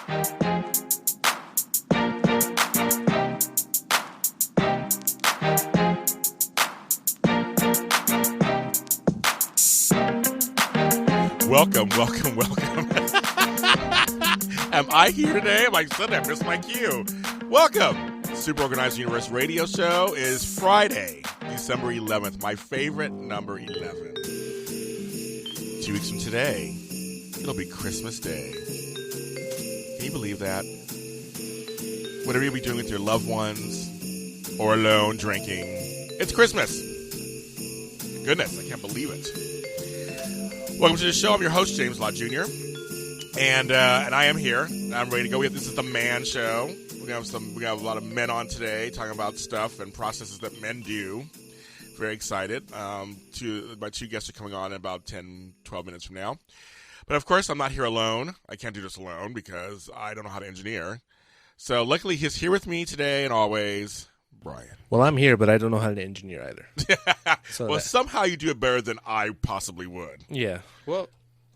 Welcome. Am I here today? Am I suddenly I missed my cue? Welcome. Super Organized Universe Radio Show is Friday, December 11th. My favorite number 11. 2 weeks from today, it'll be Christmas Day. Can you believe that? Whatever you'll be doing with your loved ones or alone drinking, it's Christmas. Goodness, I can't believe it. Welcome to the show. I'm your host, James Lott Jr. And I am here. I'm ready to go. This is the Man Show. We have a lot of men on today talking about stuff and processes that men do. Very excited. My two guests are coming on in about 10, 12 minutes from now. But of course, I'm not here alone. I can't do this alone because I don't know how to engineer. So luckily, he's here with me today and always, Brian. Well, I'm here, but I don't know how to engineer either. Well, somehow you do it better than I possibly would. Yeah. Well,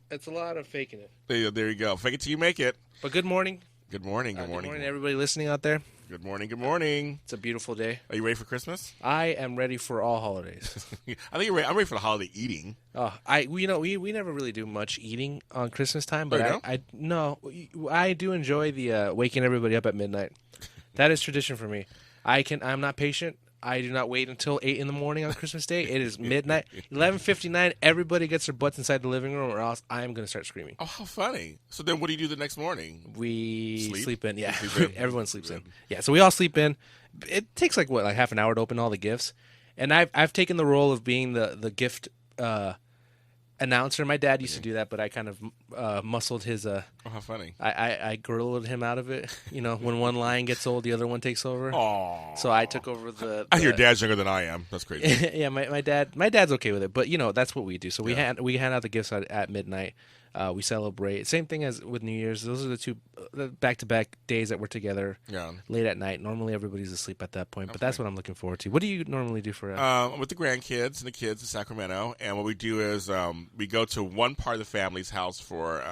it's a lot of faking it. There you go. Fake it till you make it. But good morning. Good morning. Good morning, everybody listening out there. Good morning. It's a beautiful day. Are you ready for Christmas? I am ready for all holidays. I think you're ready. I'm ready for the holiday eating. We never really do much eating on Christmas time, but I do enjoy the waking everybody up at midnight. That is tradition for me. I'm not patient. I do not wait until 8 in the morning on Christmas Day. It is midnight. 11:59, everybody gets their butts inside the living room or else I am going to start screaming. Oh, how funny. So then what do you do the next morning? We sleep in. Yeah, Sleep in? Everyone sleeps in. Yeah, so we all sleep in. It takes like half an hour to open all the gifts. And I've taken the role of being the gift announcer. My dad used to do that, but I kind of muscled his. Oh, how funny! I grilled him out of it. You know, when one line gets old, the other one takes over. Aww. So I took over the. Your dad's younger than I am. That's crazy. Yeah, my dad's okay with it, but that's what we do. So we hand out the gifts at midnight. We celebrate. Same thing as with New Year's. Those are the two back-to-back days that we're together late at night. Normally everybody's asleep at that point, but that's what I'm looking forward to. What do you normally do for with the grandkids and the kids in Sacramento, and what we do is we go to one part of the family's house for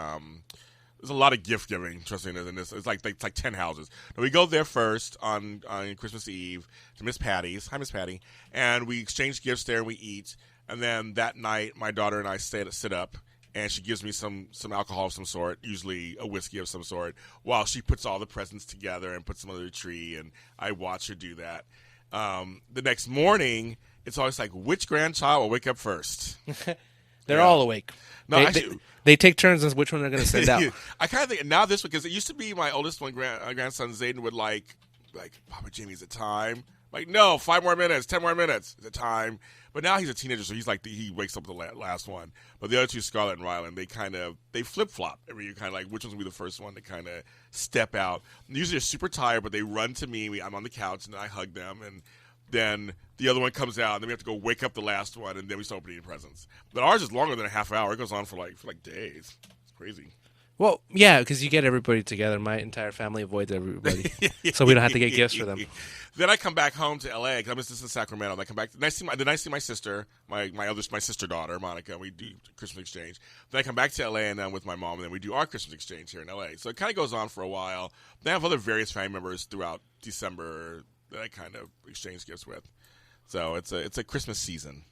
there's a lot of gift giving, trust me, in this. It's like 10 houses. Now, we go there first on Christmas Eve to Miss Patty's. Hi, Miss Patty. And we exchange gifts there and we eat. And then that night, my daughter and I sit up. And she gives me some alcohol of some sort, usually a whiskey of some sort, while she puts all the presents together and puts them under the tree, and I watch her do that. The next morning, it's always like, which grandchild will wake up first? They're all awake. No, they take turns on which one they're going to send out. I kind of think now this one, because it used to be my oldest one, grandson Zayden would like, Papa Jimmy, is it time? Like, no, 5 more minutes, 10 more minutes, is it time? But now he's a teenager, so he's like he wakes up with the last one. But the other two, Scarlett and Rylan, they flip flop every year, kind of like which one's gonna be the first one to kind of step out. Usually they're super tired, but they run to me. I'm on the couch and I hug them, and then the other one comes out, and then we have to go wake up the last one, and then we start opening presents. But ours is longer than a half hour. It goes on for like days. It's crazy. Well, yeah, because you get everybody together. My entire family avoids everybody, so we don't have to get gifts for them. Then I come back home to L.A. because I'm just in Sacramento. And I come back. Then I see my sister, my sister daughter, Monica. And we do Christmas exchange. Then I come back to L.A. and then with my mom, and then we do our Christmas exchange here in L.A. So it kind of goes on for a while. Then I have other various family members throughout December that I kind of exchange gifts with. So it's a Christmas season.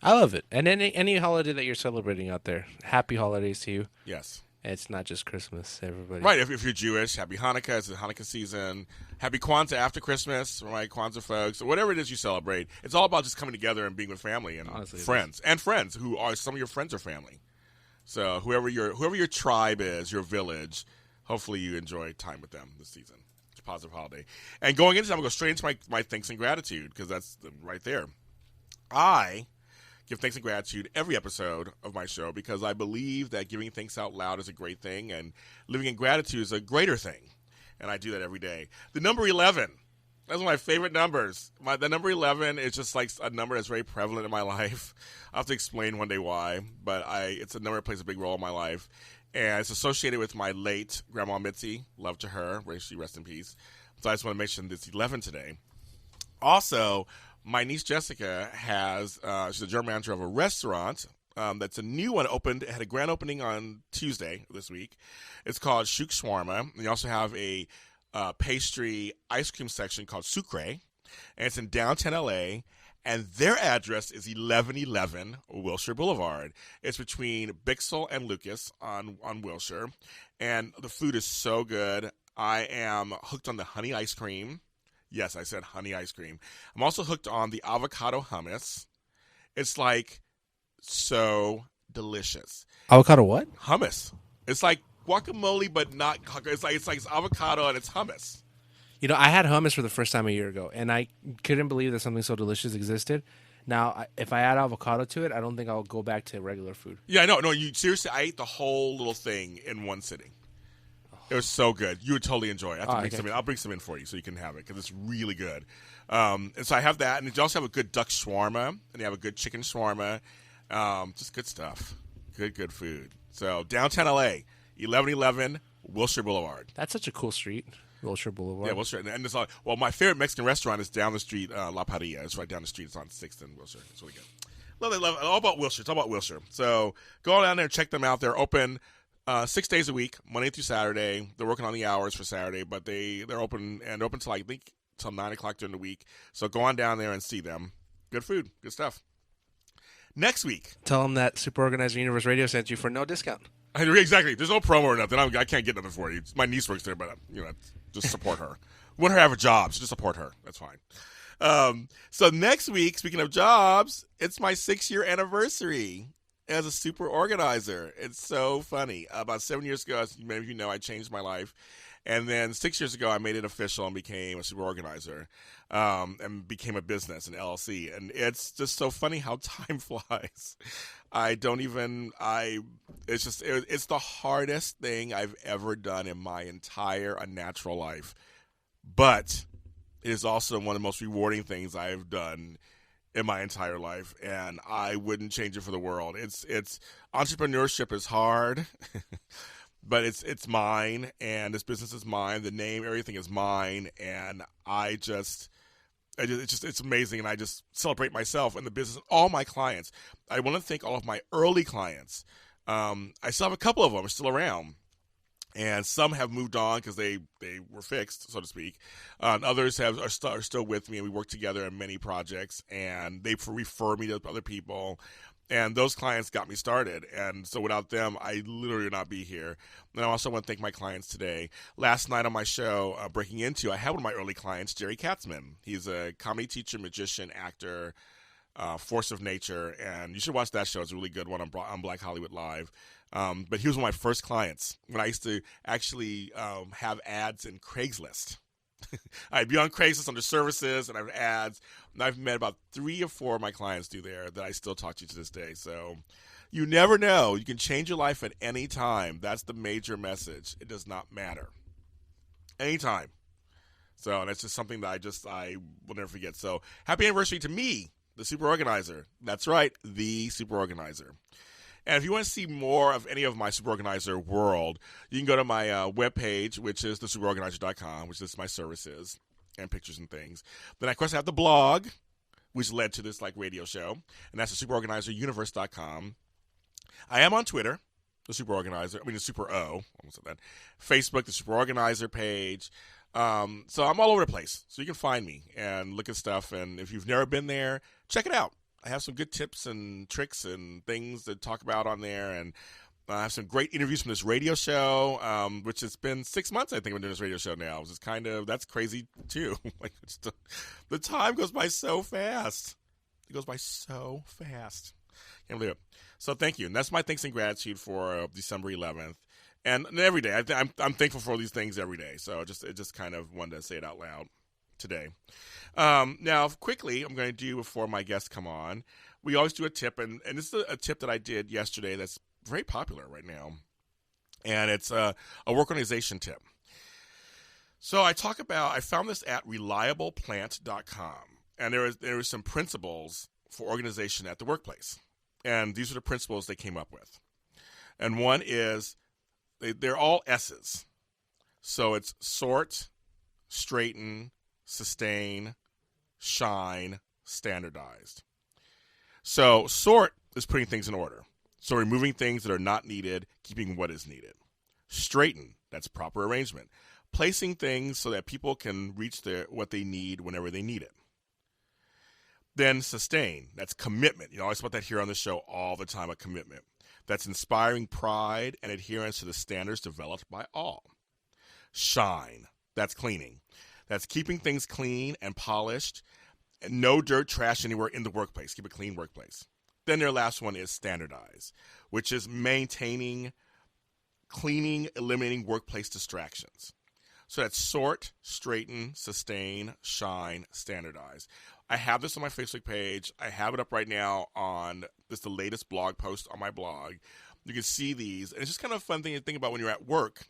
I love it. And any holiday that you're celebrating out there, happy holidays to you. Yes. It's not just Christmas, everybody. Right, if you're Jewish, happy Hanukkah. It's the Hanukkah season. Happy Kwanzaa after Christmas, right? Kwanzaa folks, or whatever it is you celebrate. It's all about just coming together and being with family and friends. And friends who are, some of your friends are family. So whoever your tribe is, your village, hopefully you enjoy time with them this season. It's a positive holiday. And going into that, I'm going to go straight into my thanks and gratitude, because that's right there. I give thanks and gratitude every episode of my show because I believe that giving thanks out loud is a great thing and living in gratitude is a greater thing. And I do that every day. The number 11, that's one of my favorite numbers. The number 11 is just like a number that's very prevalent in my life. I'll have to explain one day why, but it's a number that plays a big role in my life. And it's associated with my late Grandma Mitzi. Love to her. May she rest in peace. So I just want to mention this 11 today. Also, my niece Jessica she's a general manager of a restaurant that's a new one. It had a grand opening on Tuesday this week. It's called Chouk Shawarma. They also have a pastry ice cream section called Sucre, and it's in downtown LA. And their address is 1111 Wilshire Boulevard. It's between Bixel and Lucas on Wilshire. And the food is so good. I am hooked on the honey ice cream. Yes, I said honey ice cream. I'm also hooked on the avocado hummus. It's like so delicious. Avocado what? Hummus. It's like guacamole, but not. It's like avocado and it's hummus. You know, I had hummus for the first time a year ago, and I couldn't believe that something so delicious existed. Now, if I add avocado to it, I don't think I'll go back to regular food. Yeah, no, you seriously, I ate the whole little thing in one sitting. It was so good. You would totally enjoy it. I have to bring some in. I'll bring some in for you so you can have it because it's really good. And so I have that, and you also have a good duck shawarma, and they have a good chicken shawarma. Just good stuff. Good food. So downtown LA, 1111 Wilshire Boulevard. That's such a cool street. Wilshire Boulevard. Yeah, Wilshire. And it's well, my favorite Mexican restaurant is down the street, La Parrilla. It's right down the street. It's on 6th and Wilshire. It's really good. Love it. All about Wilshire. It's all about Wilshire. So go down there and check them out. They're open 6 days a week, Monday through Saturday. They're working on the hours for Saturday, but they're open till I think till 9 o'clock during the week. So go on down there and see them. Good food. Good stuff. Next week. Tell them that Super Organizer Universe Radio sent you for no discount. Exactly. There's no promo or nothing. I can't get nothing for you. My niece works there, but just support her. Wouldn't her have a job, so just support her. That's fine. So next week, speaking of jobs, it's my 6-year anniversary as a super organizer. It's so funny. About 7 years ago, as many of you know, I changed my life. And then 6 years ago, I made it official and became a super organizer and became a business, an LLC. And it's just so funny how time flies. It's the hardest thing I've ever done in my entire unnatural life. But it is also one of the most rewarding things I've done in my entire life, and I wouldn't change it for the world. It's entrepreneurship is hard, but it's mine, and this business is mine. The name, everything is mine, and it's amazing, and I just celebrate myself and the business, all my clients. I want to thank all of my early clients. I still have a couple of them are still around. And some have moved on because they were fixed, so to speak. Others are still with me, and we work together in many projects. And they refer me to other people. And those clients got me started. And so without them, I literally would not be here. And I also want to thank my clients today. Last night on my show, Breaking Into, I had one of my early clients, Jerry Katzman. He's a comedy teacher, magician, actor, force of nature. And you should watch that show. It's a really good one on Black Hollywood Live. But he was one of my first clients when I used to actually have ads in Craigslist. I'd be on Craigslist under services, and I have ads. And I've met about 3 or 4 of my clients through there that I still talk to this day. So you never know. You can change your life at any time. That's the major message. It does not matter. Anytime. So that's just something that I will never forget. So happy anniversary to me, the Super Organizer. That's right, the Super Organizer. And if you want to see more of any of my Super Organizer world, you can go to my webpage, which is thesuperorganizer.com, which is my services and pictures and things. Then, of course, I have the blog, which led to this radio show, and that's the superorganizeruniverse.com. I am on Twitter, the Super Organizer. I mean, the Super O. Almost said that. Facebook, the Super Organizer page. So I'm all over the place. So you can find me and look at stuff. And if you've never been there, check it out. I have some good tips and tricks and things to talk about on there, and I have some great interviews from this radio show, which has been 6 months, I think, I've been doing this radio show now. It's that's crazy, too. The time goes by so fast. It goes by so fast. Can't believe it. So thank you. And that's my thanks and gratitude for December 11th. And every day, I'm thankful for all these things every day. So it just kind of wanted to say it out loud today. Now, quickly, I'm going to do before my guests come on. We always do a tip, and this is a tip that I did yesterday that's very popular right now, and it's a work organization tip. So I found this at reliableplant.com, and there was some principles for organization at the workplace, and these are the principles they came up with. And one is they're all S's, so it's sort, straighten, sustain, shine, standardized. So sort is putting things in order. So removing things that are not needed, keeping what is needed. Straighten, that's proper arrangement. Placing things so that people can reach what they need whenever they need it. Then sustain, that's commitment. You know, I always about that here on the show all the time, a commitment. That's inspiring pride and adherence to the standards developed by all. Shine, that's cleaning. That's keeping things clean and polished. And no dirt, trash anywhere in the workplace. Keep a clean workplace. Then their last one is standardize, which is maintaining, cleaning, eliminating workplace distractions. So that's sort, straighten, sustain, shine, standardize. I have this on my Facebook page. I have it up right now on the latest blog post on my blog. You can see these. And it's just kind of a fun thing to think about when you're at work,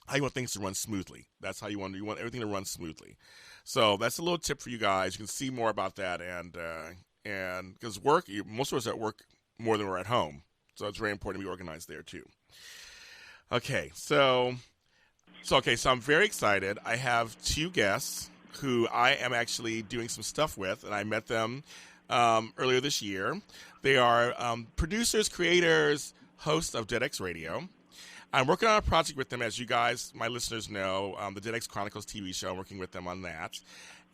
how you want things to run smoothly. That's how you want everything to run smoothly. So that's a little tip for you guys. You can see more about that. And because most of us are at work more than we're at home. So it's very important to be organized there too. Okay, so I'm very excited. I have two guests who I am actually doing some stuff with, and I met them earlier this year. They are producers, creators, hosts of DeadX Radio. I'm working on a project with them, as you guys, my listeners know, the DeadX Chronicles TV show. I'm working with them on that.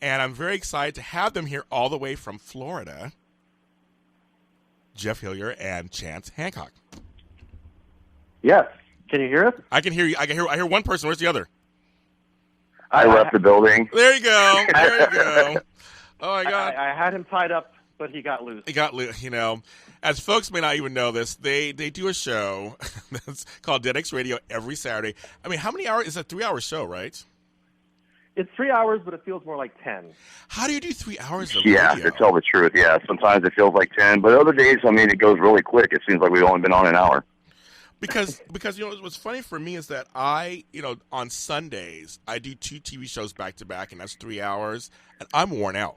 And I'm very excited to have them here all the way from Florida, Jeff Hillyer and Chance Hancock. Yes. Can you hear us? I can hear you. I hear one person. Where's the other? I left the building. There you go. There you go. Oh, my God. I had him tied up, but he got loose. He got loose. You know, as folks may not even know this, they do a show that's called DeadX Radio every Saturday. I mean, how many hours? It's a 3-hour show, right? It's 3 hours, but it feels more like 10. How do you do 3 hours of radio? To tell the truth, yeah. Sometimes it feels like 10, but other days, I mean, it goes really quick. It seems like we've only been on an hour. Because you know what's funny for me is that on Sundays I do 2 TV shows back to back, and that's 3 hours, and I'm worn out.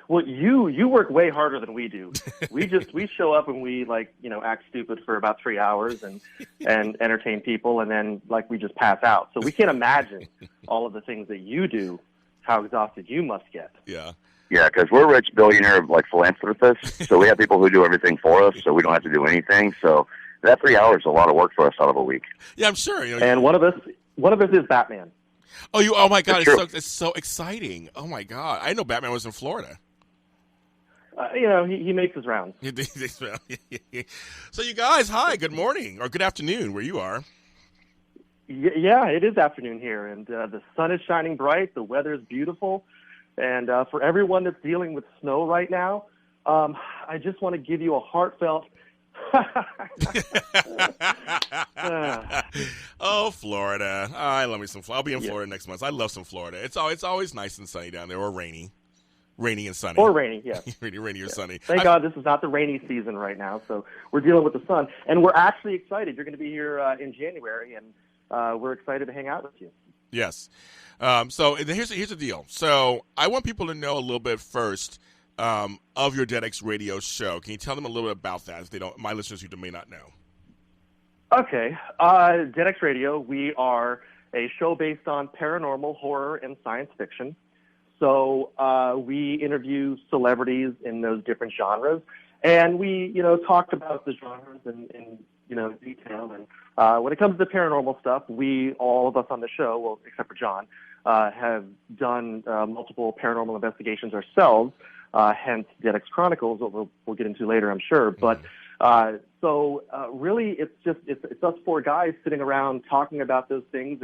Well, you work way harder than we do. We show up and we act stupid for about 3 hours and entertain people, and then we just pass out. So we can't imagine all of the things that you do, how exhausted you must get. Yeah. Yeah, because we're rich billionaire philanthropists, so we have people who do everything for us, so we don't have to do anything. So that 3 hours is a lot of work for us out of a week. Yeah, I'm sure. And one of us is Batman. Oh my God! It's so exciting. Oh my God! I know Batman was in Florida. He makes his rounds. So you guys, hi, good morning or good afternoon where you are. Yeah, it is afternoon here, and the sun is shining bright. The weather is beautiful. And for everyone that's dealing with snow right now, I just want to give you a heartfelt. Oh, Florida! I love me some Florida. I'll be in Florida next month. I love some Florida. It's always nice and sunny down there, or rainy and sunny. Or rainy, yeah. rainy or sunny. Thank God this is not the rainy season right now, so we're dealing with the sun, and we're actually excited. You're going to be here in January, and we're excited to hang out with you. Yes. So here's the deal. So I want people to know a little bit first of your DeadX Radio show. Can you tell them a little bit about that if they don't? My listeners who may not know. Okay. DeadX Radio, we are a show based on paranormal, horror, and science fiction. So we interview celebrities in those different genres, and we talk about the genres in detail. And when it comes to paranormal stuff, all of us on the show, well, except for John, have done multiple paranormal investigations ourselves, hence DeadX Chronicles, what we'll get into later, I'm sure. But really, it's us 4 guys sitting around talking about those things,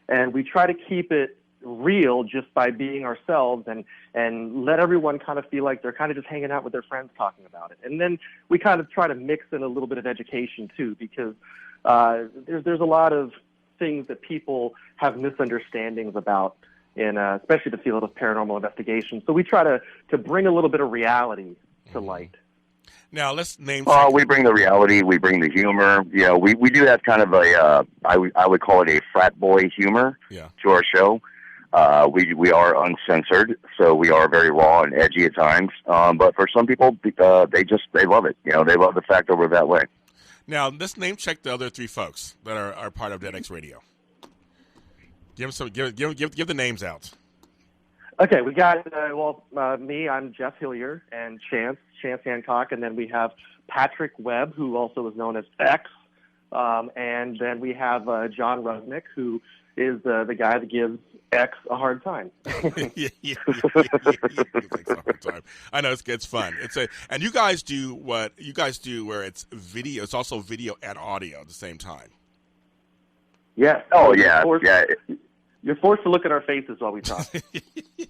and we try to keep it real just by being ourselves and let everyone kind of feel like they're kind of just hanging out with their friends talking about it. And then we kind of try to mix in a little bit of education too, because there's a lot of things that people have misunderstandings about in especially the field of paranormal investigation. So we try to bring a little bit of reality to light. Now let's name. We bring the reality. We bring the humor. Yeah, we do have kind of I would call it a frat boy humor to our show. We are uncensored, so we are very raw and edgy at times. But for some people, they love it. They love the fact that we're that way. Now let's name check the other 3 folks that are part of DeadX Radio. Give the names out. Okay, we got me. I'm Jeff Hillyer, and Chance Chance Hancock, and then we have Patrick Webb, who also is known as X, and then we have John Rusnick, who is the guy that gives X a hard time. I know it's fun. And you guys do what you guys do where it's video. It's also video and audio at the same time. Yes. Oh yeah. You're forced to look at our faces while we talk.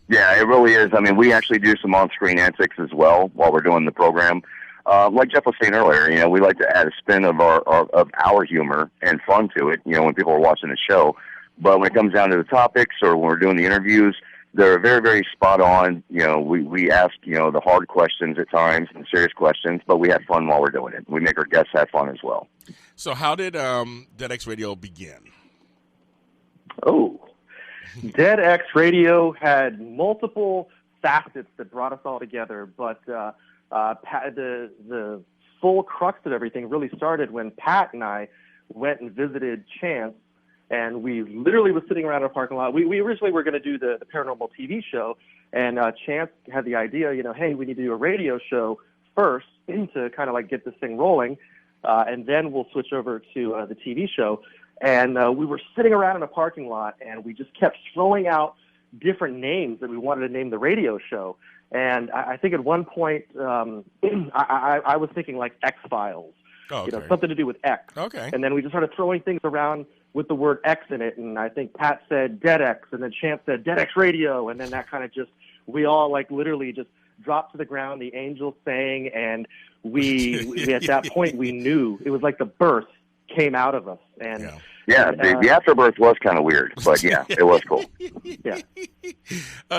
Yeah, it really is. I mean, we actually do some on-screen antics as well while we're doing the program. Like Jeff was saying earlier, we like to add a spin of our humor and fun to it. When people are watching the show. But when it comes down to the topics or when we're doing the interviews, they're very, very spot on. We ask, the hard questions at times and serious questions, but we have fun while we're doing it. We make our guests have fun as well. So how did DeadX Radio begin? Oh, DeadX Radio had multiple facets that brought us all together, but the full crux of everything really started when Pat and I went and visited Chance. And we literally was sitting around in a parking lot. We originally were going to do the paranormal TV show, and Chance had the idea, hey, we need to do a radio show first to kind of like get this thing rolling, and then we'll switch over to the TV show. And we were sitting around in a parking lot, and we just kept throwing out different names that we wanted to name the radio show. And I think at one point I was thinking like X-Files, something to do with X. Okay. And then we just started throwing things around with the word X in it, and I think Pat said DeadX, and then Chance said DeadX Radio, and then that kind of we all like literally just dropped to the ground, the angels sang, and we at that point we knew it was like the birth came out of us. And the afterbirth was kind of weird, but yeah, it was cool. Yeah.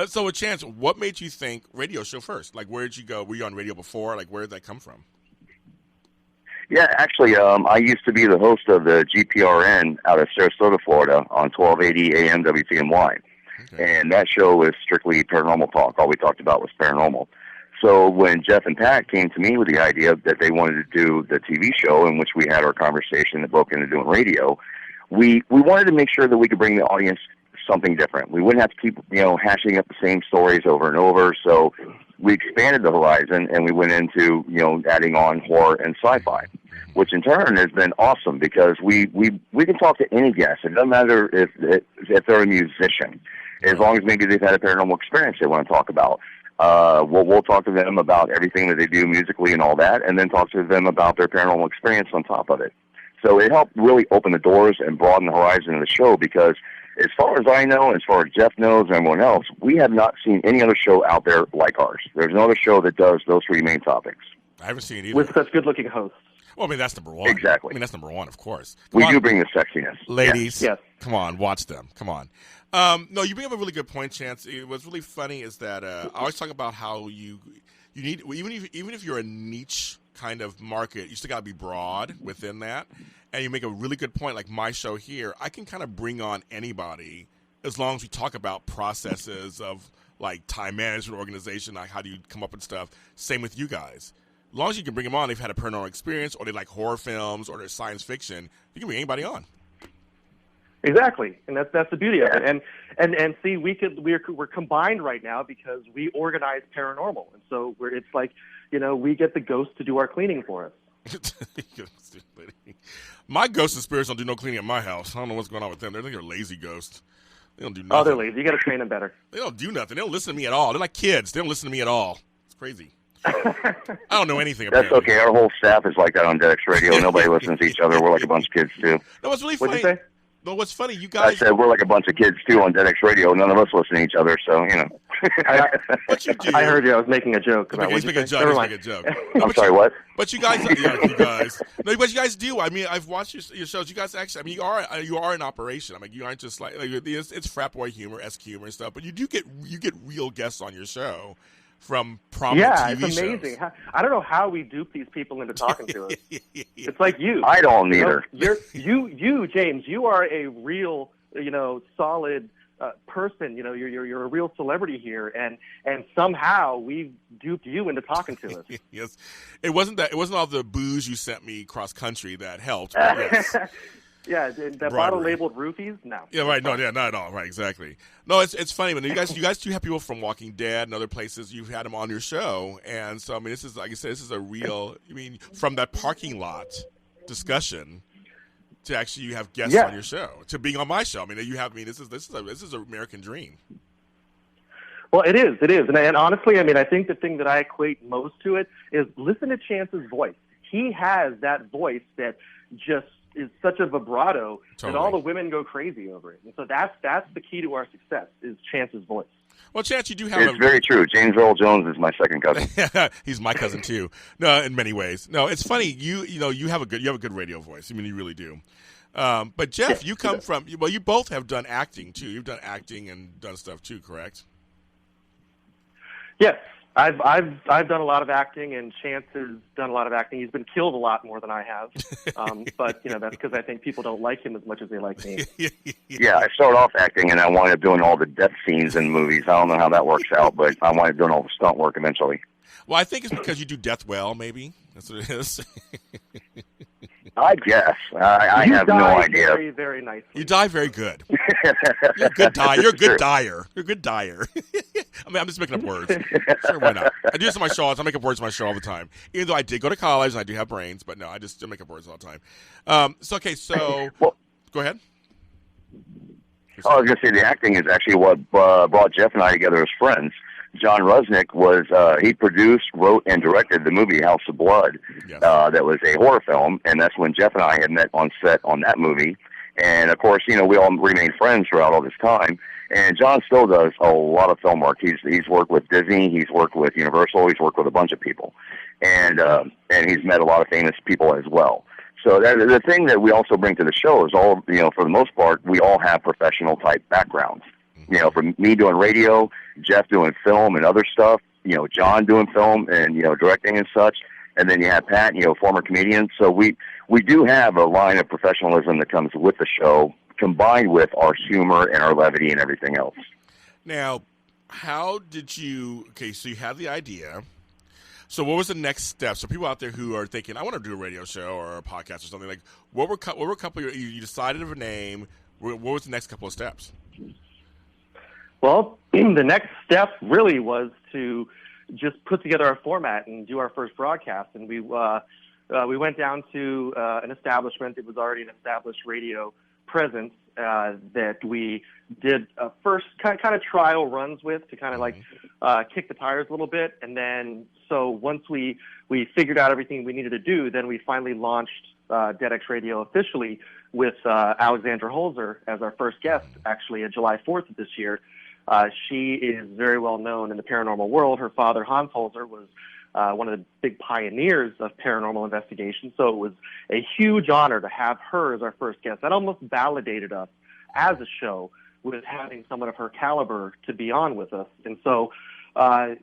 So with Chance, what made you think radio show first? Like, where did you go? Were you on radio before? Like, where did that come from? Yeah, actually, I used to be the host of the GPRN out of Sarasota, Florida on 1280 AM WTMY. Okay. And that show was strictly paranormal talk. All we talked about was paranormal. So when Jeff and Pat came to me with the idea that they wanted to do the TV show in which we had our conversation that broke into doing radio, we wanted to make sure that we could bring the audience something different. We wouldn't have to keep, hashing up the same stories over and over. So we expanded the horizon and we went into, adding on horror and sci-fi, which in turn has been awesome because we can talk to any guest. It doesn't matter if they're a musician, as long as maybe they've had a paranormal experience they want to talk about. We'll talk to them about everything that they do musically and all that, and then talk to them about their paranormal experience on top of it. So it helped really open the doors and broaden the horizon of the show because as far as I know, as far as Jeff knows and everyone else, we have not seen any other show out there like ours. There's no other show that does those three main topics. I haven't seen it either. With such good-looking hosts. Well, I mean, that's number one. Exactly. I mean, that's number one, of course. We do bring the sexiness. Ladies, yes. Come on, watch them. Come on. No, you bring up a really good point, Chance. What's really funny is that I always talk about how you need, even if you're a niche kind of market, you still got to be broad within that. And you make a really good point, like my show here, I can kind of bring on anybody as long as we talk about processes of like time management, organization, like how do you come up with stuff. Same with you guys. As long as you can bring them on, they've had a paranormal experience, or they like horror films, or they're science fiction, you can bring anybody on. Exactly, and that's the beauty of it. And see, we're combined right now because we organize paranormal, and so it's like we get the ghosts to do our cleaning for us. My ghosts and spirits don't do no cleaning at my house. I don't know what's going on with them. They're lazy ghosts. They don't do nothing. Oh, they're lazy. You got to train them better. They don't do nothing. They don't listen to me at all. They're like kids. They don't listen to me at all. It's crazy. I don't know anything about it. That's okay. Our whole staff is like that on DeadX Radio. Nobody listens to each other. We're like a bunch of kids, too. No, what's really funny. What'd you say? No, what's funny, you guys. I said we're like a bunch of kids, too, on DeadX Radio. None of us listen to each other, so, What you do. I heard you. I was making a joke. He's making a joke. I'm sorry, what? But you guys, you guys. No, but you guys do. I mean, I've watched your shows. You guys actually, I mean, you are in operation. I mean, you aren't just like it's frat boy humor, esque humor and stuff. But you get real guests on your show from prominent TV it's amazing. shows. I don't know how we dupe these people into talking to us. It's like you. I don't either. You, James. You are a real, solid person. You're a real celebrity here, and somehow we've duped you into talking to us. Yes, it wasn't all the booze you sent me cross country that helped. But yes. Yeah, that bottle labeled roofies? No. Yeah, right. No, yeah, not at all. Right, exactly. No, it's funny when you guys do have people from Walking Dead and other places. You've had them on your show, and so I mean, this is like I said, this is a real. I mean, from that parking lot discussion to actually you have guests on your show to being on my show. I mean, you have. I mean, this is an American dream. Well, it is, and honestly, I mean, I think the thing that I equate most to it is listen to Chance's voice. He has that voice that just is such a vibrato that all the women go crazy over it. And so that's the key to our success is Chance's voice. Well, Chance, you do have. It's very true. James Earl Jones is my second cousin. He's my cousin too. No, in many ways. No, it's funny. You have a good radio voice. I mean, you really do. But Jeff, you come from. Well, you both have done acting too. You've done acting and done stuff too, correct? Yes. I've done a lot of acting, and Chance has done a lot of acting. He's been killed a lot more than I have, but that's because I think people don't like him as much as they like me. Yeah, I started off acting, and I wound up doing all the death scenes in movies. I don't know how that works out, but I wound up doing all the stunt work eventually. Well, I think it's because you do death well, maybe. That's what it is. I guess. I have no idea. Very, very nicely. You die very good. You're a good dyer. You're a good dyer. You're a good dyer. I mean, I'm just making up words. Sure, why not? I do this on my show. I make up words on my show all the time. Even though I did go to college and I do have brains, but no, I just make up words all the time. So well, go ahead. I was going to say the acting is actually what brought Jeff and I together as friends. John Rusnick he produced, wrote, and directed the movie House of Blood. Yes. That was a horror film, and that's when Jeff and I had met on set on that movie. And of course, we all remained friends throughout all this time. And John still does a lot of film work. He's worked with Disney, he's worked with Universal, he's worked with a bunch of people, and he's met a lot of famous people as well. So the thing that we also bring to the show is all, for the most part, we all have professional type backgrounds. From me doing radio, Jeff doing film and other stuff, John doing film and, directing and such. And then you have Pat, former comedian. So we do have a line of professionalism that comes with the show, combined with our humor and our levity and everything else. Now, how did you, so you had the idea. So what was the next step? So people out there who are thinking, I want to do a radio show or a podcast or something, like what were a couple of, you decided of a name. What was the next couple of steps? Well, the next step really was to just put together our format and do our first broadcast. And we went down to an establishment that was already an established radio presence that we did first kind of trial runs with to kind of kick the tires a little bit. And then so once we figured out everything we needed to do, then we finally launched DeadX Radio officially with Alexandra Holzer as our first guest, actually, on July 4th of this year. She is very well known in the paranormal world. Her father, Hans Holzer, was one of the big pioneers of paranormal investigation. So it was a huge honor to have her as our first guest. That almost validated us as a show with having someone of her caliber to be on with us. And so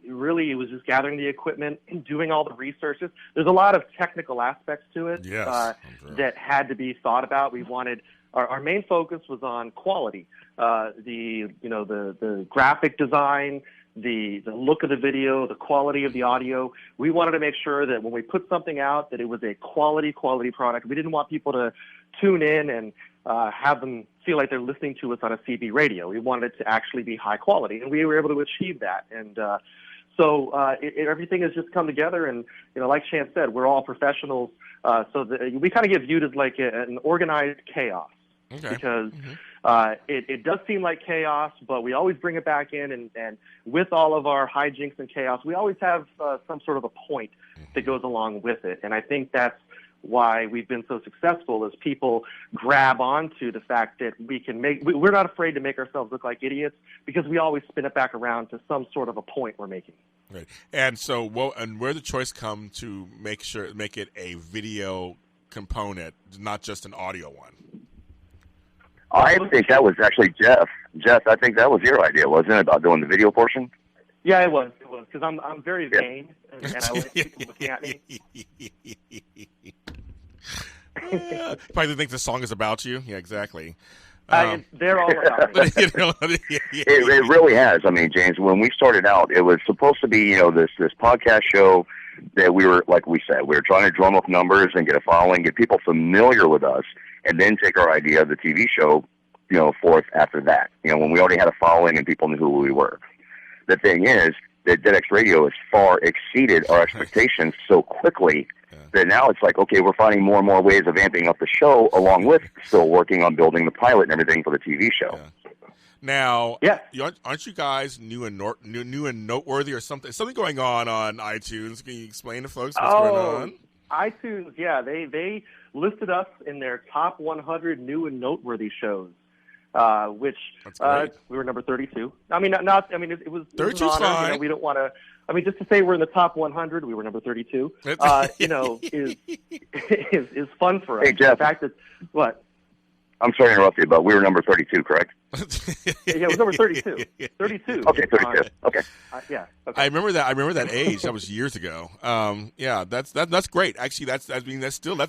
really it was just gathering the equipment and doing all the researches. There's a lot of technical aspects to it that had to be thought about. We wanted our main focus was on quality, the graphic design, the look of the video, the quality of the audio. We wanted to make sure that when we put something out, that it was a quality product. We didn't want people to tune in and have them feel like they're listening to us on a CB radio. We wanted it to actually be high quality, and we were able to achieve that. And so everything has just come together, and like Chance said, we're all professionals. So we kind of get viewed as like an organized chaos. Okay. Because it does seem like chaos, but we always bring it back in, and with all of our hijinks and chaos, we always have some sort of a point that goes along with it. And I think that's why we've been so successful, is people grab onto the fact that we're not afraid to make ourselves look like idiots, because we always spin it back around to some sort of a point we're making. Right. And so, where the choice come to make it a video component, not just an audio one? I think that was actually Jeff. Jeff, I think that was your idea, wasn't it, about doing the video portion? Yeah, it was. Because I'm very vain, and I like people looking at me. Probably think the song is about you. Yeah, exactly. They're all about me. It really has. I mean, James, when we started out, it was supposed to be, this podcast show that we were, like we said, we were trying to drum up numbers and get a following, get people familiar with us. and then take our idea of the TV show, forth after that. When we already had a following and people knew who we were. The thing is that DedX Radio has far exceeded our expectations so quickly that now it's like, okay, we're finding more and more ways of amping up the show, along with still working on building the pilot and everything for the TV show. Yeah. Now, aren't you guys new and noteworthy or something? Something going on iTunes? Can you explain to folks what's going on? iTunes, they listed us in their top 100 new and noteworthy shows, which we were number 32. I mean, it was 32's an honor. fine. We don't want to. I mean, just to say we're in the top 100, we were number 32. Is fun for us. Hey, Jeff. The fact that what? I'm sorry to interrupt you, but we were number 32, correct? Yeah, it was number 32. 32. Okay, 32. Okay. Okay. I remember that age. That was years ago. That's great. Actually, that's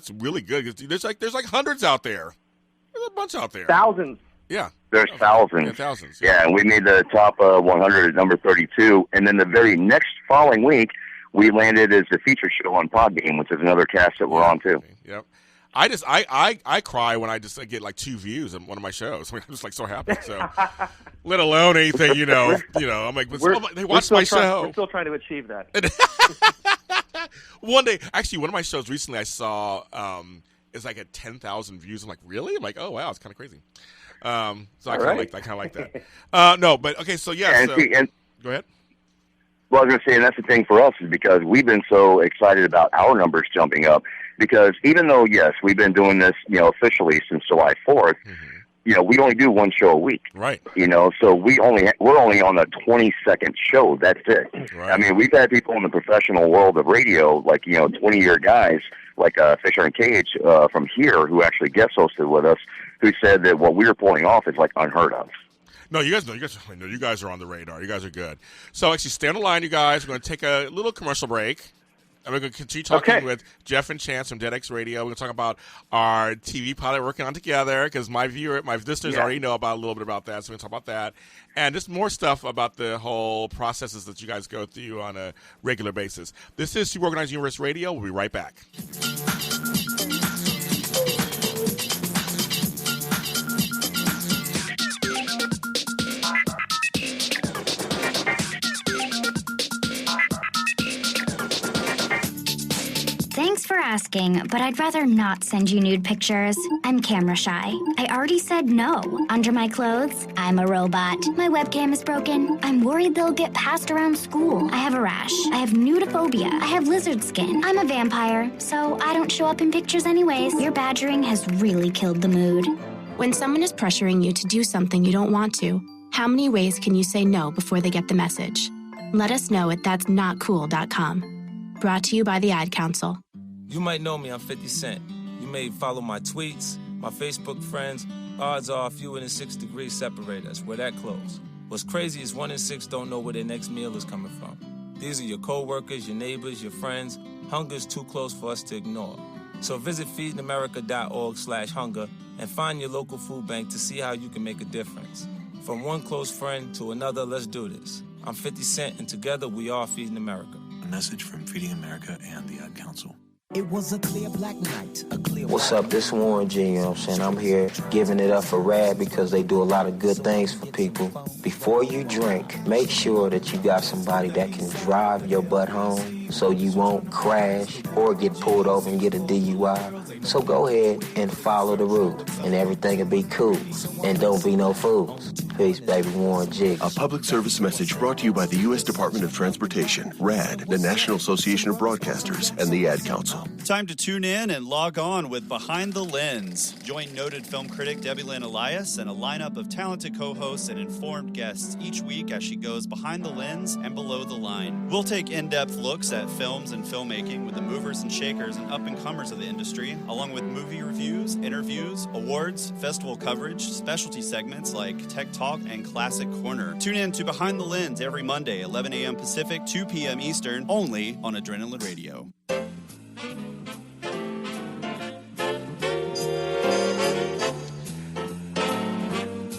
really good. There's like hundreds out there. There's a bunch out there. Thousands. Yeah. There's thousands. Yeah, thousands. Yeah, and we made the top 100 at number 32, and then the very next following week, we landed as the feature show on Podbean, which is another cast that we're on too. Yep. I cry when I just get like 2 views on one of my shows. I'm just like so happy. So, let alone anything, I'm like, they watched my show. We're still trying to achieve that. One day, actually, one of my shows recently I saw is like at 10,000 views. I'm like, really? I'm like, oh wow, it's kind of crazy. So I kind of like that. No, but okay, so yeah. Go ahead. Well, I was going to say, and that's the thing for us is because we've been so excited about our numbers jumping up. Because even though, yes, we've been doing this, officially since July 4th, we only do one show a week. Right. So we're only on a 20-second show. That's it. Right. I mean, we've had people in the professional world of radio, like, 20-year guys, like Fisher and Cage from here, who actually guest hosted with us, who said that what we were pulling off is like unheard of. No, you guys are on the radar. You guys are good. So actually, stay on the line, you guys. We're going to take a little commercial break. And we're going to continue talking with Jeff and Chance from DedX Radio. We're going to talk about our TV pilot working on together because my listeners already know about a little bit about that. So we're going to talk about that. And just more stuff about the whole processes that you guys go through on a regular basis. This is Super Organized Universe Radio. We'll be right back. Thanks for asking, but I'd rather not send you nude pictures. I'm camera shy. I already said no. Under my clothes, I'm a robot. My webcam is broken. I'm worried they'll get passed around school. I have a rash. I have nudophobia. I have lizard skin. I'm a vampire, so I don't show up in pictures anyways. Your badgering has really killed the mood. When someone is pressuring you to do something you don't want to, how many ways can you say no before they get the message? Let us know at that'snotcool.com. Brought to you by the Ad Council. You might know me, I'm 50 Cent. You may follow my tweets, my Facebook friends. Odds are fewer than 6 degrees separate us. We're that close. What's crazy is 1 in 6 don't know where their next meal is coming from. These are your co-workers, your neighbors, your friends. Hunger's too close for us to ignore. So visit feedingamerica.org/hunger and find your local food bank to see how you can make a difference. From one close friend to another, let's do this. I'm 50 Cent, and together we are Feeding America. A message from Feeding America and the Ad Council. It was a clear black night, What's up? This Warren G, you know what I'm saying? I'm here giving it up for RAD because they do a lot of good things for people. Before you drink, make sure that you got somebody that can drive your butt home so you won't crash or get pulled over and get a DUI. So go ahead and follow the rules and everything will be cool. And don't be no fools. Peace, baby. Warren G. A public service message brought to you by the U.S. Department of Transportation, RAD, the National Association of Broadcasters, and the Ad Council. Time to tune in and log on with Behind the Lens. Join noted film critic Debbie Lynn Elias and a lineup of talented co-hosts and informed guests each week as she goes behind the lens and below the line. We'll take in-depth looks at films and filmmaking with the movers and shakers and up-and-comers of the industry, along with movie reviews, interviews, awards, festival coverage, specialty segments like Tech Talk and Classic Corner. Tune in to Behind the Lens every Monday, 11 a.m. Pacific, 2 p.m. Eastern, only on Adrenaline Radio.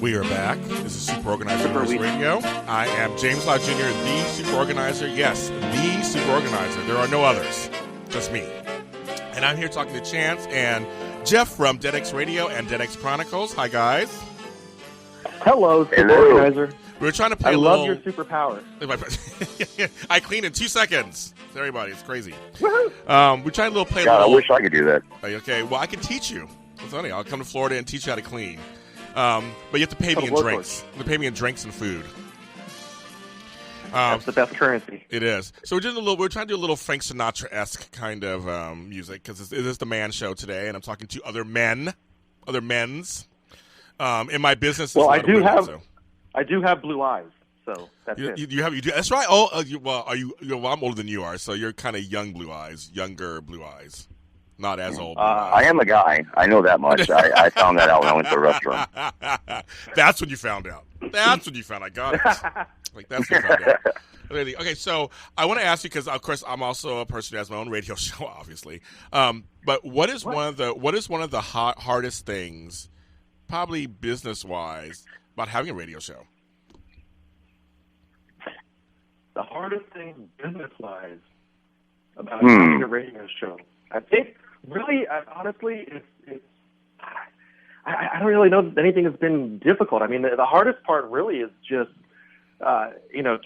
We are back. This is Super Organizer Radio. I am James Lott Jr., the Super Organizer. Yes, the Super Organizer. There are no others. Just me. And I'm here talking to Chance and Jeff from DeadX Radio and DeadX Chronicles. Hi, guys. Hello, Super Organizer. We were trying to play I love your superpower. I clean in 2 seconds. Everybody, it's crazy. Woohoo! We're trying to play a little. I wish I could do that. Okay, well, I can teach you. It's funny. I'll come to Florida and teach you how to clean. But you have to pay me in drinks. You have to pay me in drinks and food. That's the best currency. It is. So we're trying to do a little Frank Sinatra-esque kind of music because it is the man show today, and I'm talking to other men's. In my business, well, I do have blue eyes, so that's it. You do. That's right. Oh, I'm older than you are, so you're kind of younger blue eyes. Not as old. I am a guy. I know that much. I found that out when I went to a restaurant. That's when you found out. I got it. Like that's when you found out. Okay, so I want to ask you because, of course, I'm also a person who has my own radio show, obviously. But what is one of the hardest things, probably business-wise, about having a radio show? The hardest thing business-wise about having a radio show, I think. Really, honestly, I don't really know that anything has been difficult. I mean, the hardest part really is just,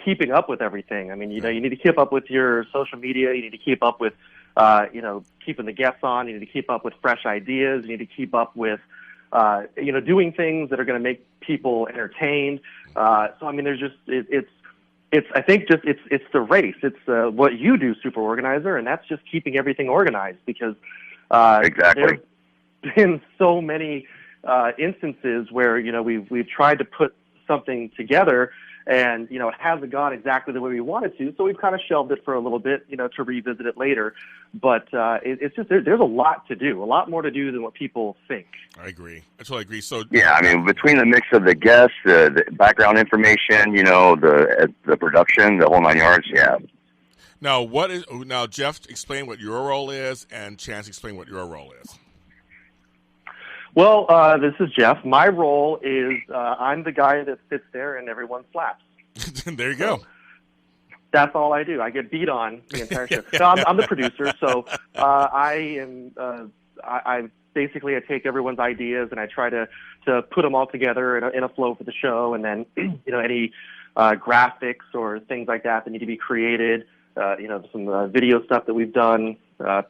keeping up with everything. I mean, you need to keep up with your social media. You need to keep up with, keeping the guests on. You need to keep up with fresh ideas. You need to keep up with, doing things that are going to make people entertained. So, I mean, there's just, it's the race. It's what you do, Super Organizer, and that's just keeping everything organized because exactly. There's been so many instances where we've tried to put something together and it hasn't gone exactly the way we wanted to, so we've kind of shelved it for a little bit to revisit it later. But it's just there's a lot to do, a lot more to do than what people think. I agree. I totally agree. So yeah, I mean, between the mix of the guests, the background information, the production, the whole 9 yards. Yeah. Now, Jeff, explain what your role is, and Chance, explain what your role is. Well, this is Jeff. My role is I'm the guy that sits there and everyone slaps. There you go. That's all I do. I get beat on the entire show. So I'm the producer, so I basically take everyone's ideas and I try to put them all together in a flow for the show, and then any graphics or things like that need to be created. Some video stuff that we've done,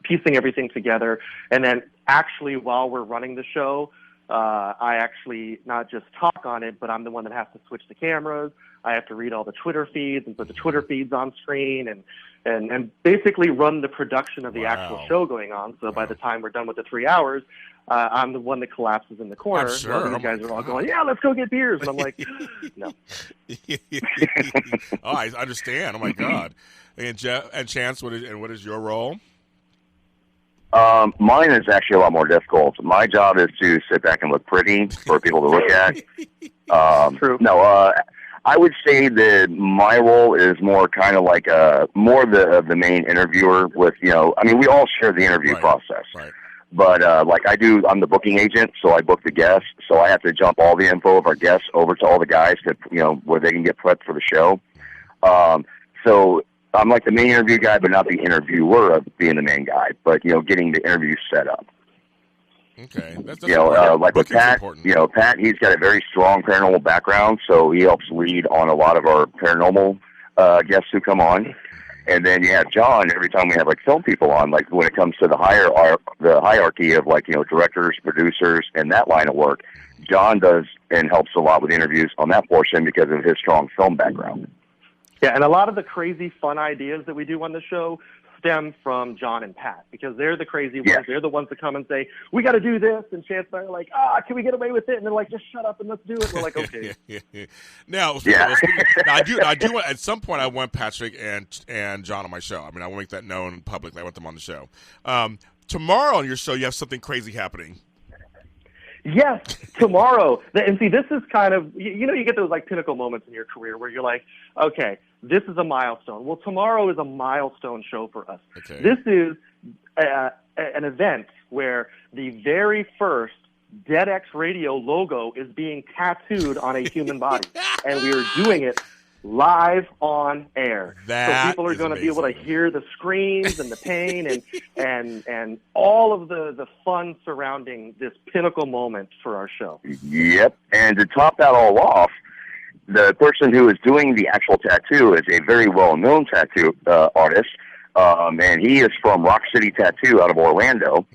piecing everything together, and then actually while we're running the show, I actually not just talk on it, but I'm the one that has to switch the cameras. I have to read all the Twitter feeds and put the Twitter feeds on screen and basically run the production of the actual show going on. So by the time we're done with the 3 hours, I'm the one that collapses in the corner. I'm sure. While you guys are all going, yeah, let's go get beers. And I'm like, no. Oh, I understand. Oh, my God. And Chance, what is your role? Mine is actually a lot more difficult. My job is to sit back and look pretty for people to look at. True. No, I would say that my role is more kind of like more the main interviewer with, we all share the interview process. Right. But I'm the booking agent, so I book the guests. So I have to jump all the info of our guests over to all the guys where they can get prepped for the show. So I'm like the main interview guy, but not the interviewer of being the main guy, but, getting the interview set up. Okay. That's like with Pat, important. Pat, he's got a very strong paranormal background, so he helps lead on a lot of our paranormal guests who come on. And then you have John every time we have film people on, like when it comes to the hierarchy of directors, producers, and that line of work. John does and helps a lot with interviews on that portion because of his strong film background. Yeah, and a lot of the crazy fun ideas that we do on the show stem from John and Pat because they're the crazy ones. Yes. They're the ones that come and say, we got to do this. And Chance and I are like, can we get away with it? And they're like, just shut up and let's do it. We're like, okay. Now, I do want, at some point I want Patrick and John on my show. I mean, I want to make that known publicly. I want them on the show. Tomorrow on your show, you have something crazy happening. Yes, tomorrow. And see, this is kind of, you get those pinnacle moments in your career where you're like, okay, this is a milestone. Well, tomorrow is a milestone show for us. Okay. This is an event where the very first DeadX Radio logo is being tattooed on a human body. And we are doing it live on air. That so people are is going to be able to amazing. hear the screams and the pain and all of the fun surrounding this pinnacle moment for our show. Yep. And to top that all off, the person who is doing the actual tattoo is a very well-known tattoo artist, and he is from Rock City Tattoo out of Orlando,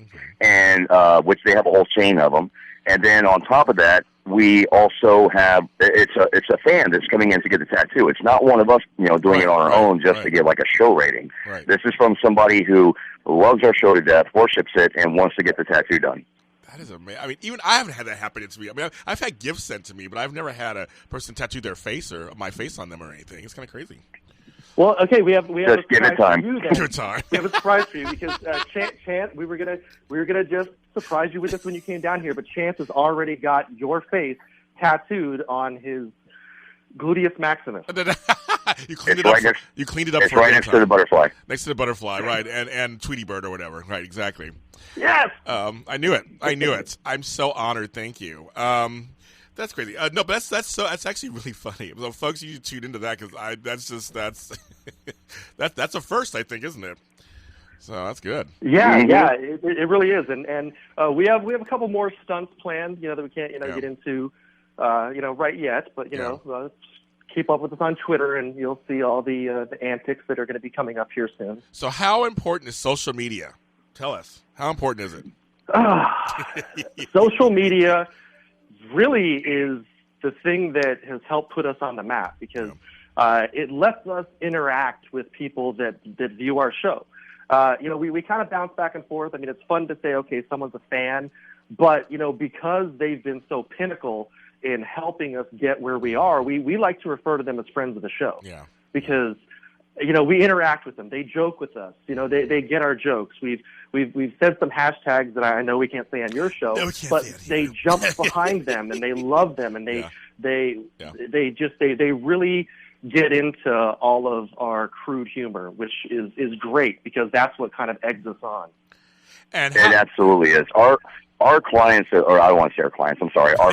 and which they have a whole chain of them. And then on top of that, we also have it's a fan that's coming in to get the tattoo. It's not one of us, doing it on our own just to get like a show rating. Right. This is from somebody who loves our show to death, worships it, and wants to get the tattoo done. That is amazing. I mean, even I haven't had that happen to me. I mean, I've had gifts sent to me, but I've never had a person tattoo their face or my face on them or anything. It's kind of crazy. Well, okay, we have just a give it surprise time. for you then. Give it time. We have a surprise for you because Chance, we were gonna just surprise you with this when you came down here, but Chance has already got your face tattooed on his gluteus maximus. You cleaned it up. You cleaned it up. It's right next to the butterfly. Next to the butterfly, right? And Tweety Bird or whatever, right? Exactly. Yes. I knew it. I'm so honored. Thank you. That's crazy. No, but that's actually really funny. So, folks, you tune into that because that's a first, I think, isn't it? So that's good. Yeah, Mm-hmm. yeah, it really is, and we have a couple more stunts planned, that we can't get into, right yet, but keep up with us on Twitter, and you'll see all the antics that are going to be coming up here soon. So, how important is social media? Tell us, how important is it? Social media really is the thing that has helped put us on the map because it lets us interact with people that view our show. We kind of bounce back and forth. I mean, it's fun to say, okay, someone's a fan, but, because they've been so pinnacle in helping us get where we are, we like to refer to them as friends of the show. Yeah. Because, we interact with them. They joke with us. They get our jokes. We've said some hashtags that I know we can't say on your show, but they jump behind them and they love them and they really get into all of our crude humor, which is great because that's what kind of eggs us on. And it absolutely is. Our clients, or I don't want to say our clients, I'm sorry, our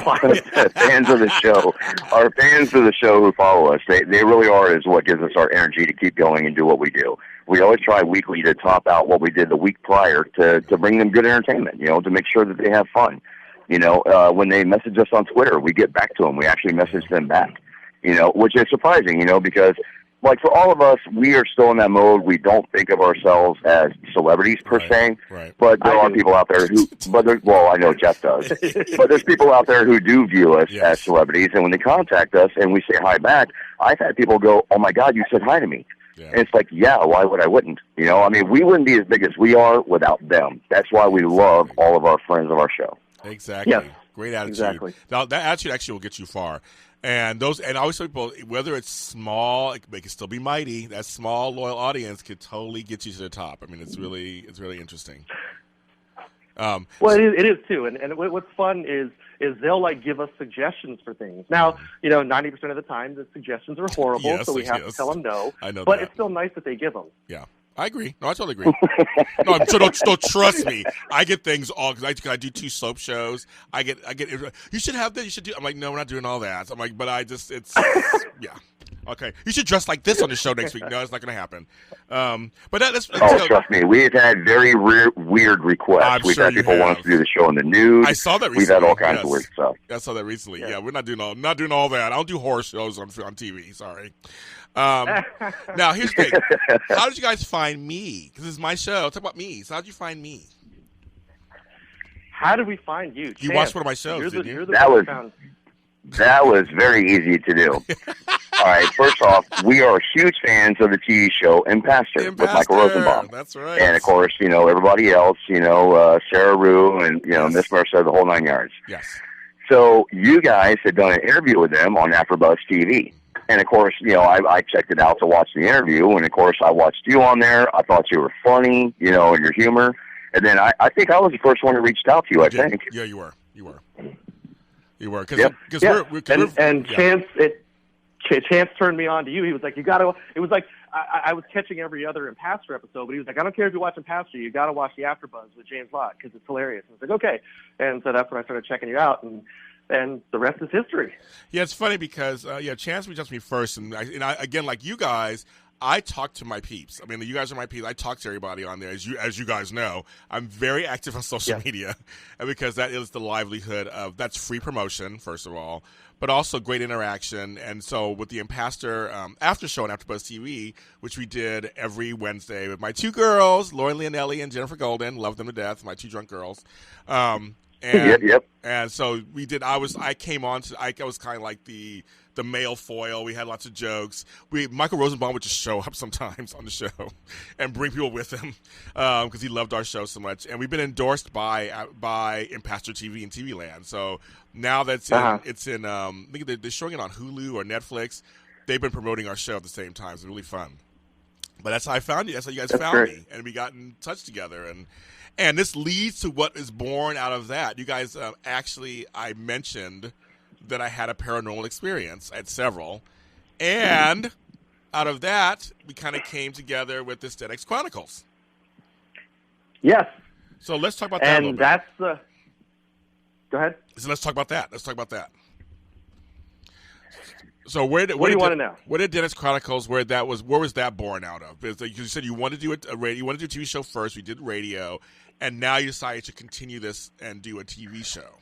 fans of the show, our fans of the show who follow us, they really are is what gives us our energy to keep going and do what we do. We always try weekly to top out what we did the week prior to bring them good entertainment, to make sure that they have fun. When they message us on Twitter, we get back to them. We actually message them back, which is surprising, because like for all of us, we are still in that mode. We don't think of ourselves as celebrities per se, but there are people out there who, I know Jeff does, but there's people out there who do view us as celebrities. And when they contact us and we say hi back, I've had people go, "Oh my God, you said hi to me." Yeah. And it's like, yeah, why would I wouldn't? We wouldn't be as big as we are without them. That's why we love all of our friends of our show. Exactly. Yes. Great attitude. Exactly. Now, that attitude actually will get you far. And I always tell people, whether it's small, it can still be mighty. That small, loyal audience could totally get you to the top. I mean, it's really interesting. Well, it is too. And what's fun is they'll give us suggestions for things. Now, 90% of the time the suggestions are horrible, so we have to tell them no. I know but that. It's still nice that they give them. Yeah. I agree. No, I totally agree. No, so don't trust me. I get things all because I do 2 soap shows. I get. You should have that. You should do. I'm like, no, we're not doing all that. I'm like, but it's yeah. Okay, you should dress like this on the show next week. No, it's not going to happen. But that's trust me, we've had very weird requests. We've had people want us to do the show in the nude. I saw that recently. We've had all kinds of weird stuff. I saw that recently. Yeah, we're not doing all that. I don't do horror shows on TV. Sorry. Now here's the thing. How did you guys find me? Because it's my show. Talk about me. So how did you find me? How did we find you? You watched one of my shows, didn't you? That was very easy to do. All right, first off, we are huge fans of the TV show Impastor with Michael Rosenbaum. That's right. And, of course, everybody else, Sarah Rue and, Miss Mercer, the whole 9 yards. Yes. So you guys had done an interview with them on AfterBuzz TV. And, of course, I checked it out to watch the interview. And, of course, I watched you on there. I thought you were funny, and your humor. And then I think I was the first one who reached out to you, I think. Yeah, you were. You were. Chance turned me on to you. He was like, you got to, it was like, I was catching every other Impastor episode, but he was like, I don't care if you watch Impastor, you got to watch the AfterBuzz with James Lott because it's hilarious. And I was like, okay. And so that's when I started checking you out. And and the rest is history. Yeah, it's funny because Chance reached out to me first, and I again, like you guys, I talk to my peeps. I mean, you guys are my peeps. I talk to everybody on there, as you guys know. I'm very active on social media, and because that is the livelihood of that's free promotion, first of all, but also great interaction. And so with the Impastor after show on AfterBuzz TV, which we did every Wednesday with my two girls, Lauren Leonelli and Jennifer Golden, love them to death, my two drunk girls. And so we did. I was kind of like the male foil. We had lots of jokes. Michael Rosenbaum would just show up sometimes on the show and bring people with him because he loved our show so much. And we've been endorsed by Impastor TV and TV Land. So now that's it's in. I think they're showing it on Hulu or Netflix. They've been promoting our show at the same time. It's really fun. But that's how I found you. That's how you guys found me, and we got in touch together. And this leads to what is born out of that. You guys, I mentioned that I had a paranormal experience. I had several. And out of that, we kind of came together with this Dead X Chronicles. Yes. So let's talk about that a little bit. And that's go ahead. So let's talk about that. So what do you want to know? Where did Dead X Chronicles? Where was that born out of? Because you said you wanted to do you wanted to do a TV show first. We did radio, and now you decided to continue this and do a TV show.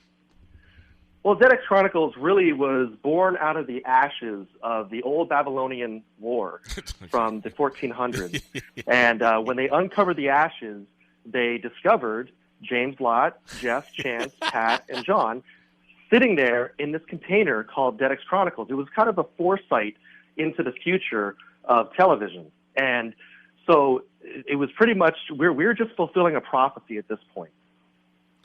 Well, Dead X Chronicles really was born out of the ashes of the old Babylonian War from the 1400s. And when they uncovered the ashes, they discovered James Lott, Jeff, Chance, Pat, and John sitting there in this container called Dead X Chronicles. It was kind of a foresight into the future of television. And so it was pretty much, we're just fulfilling a prophecy at this point.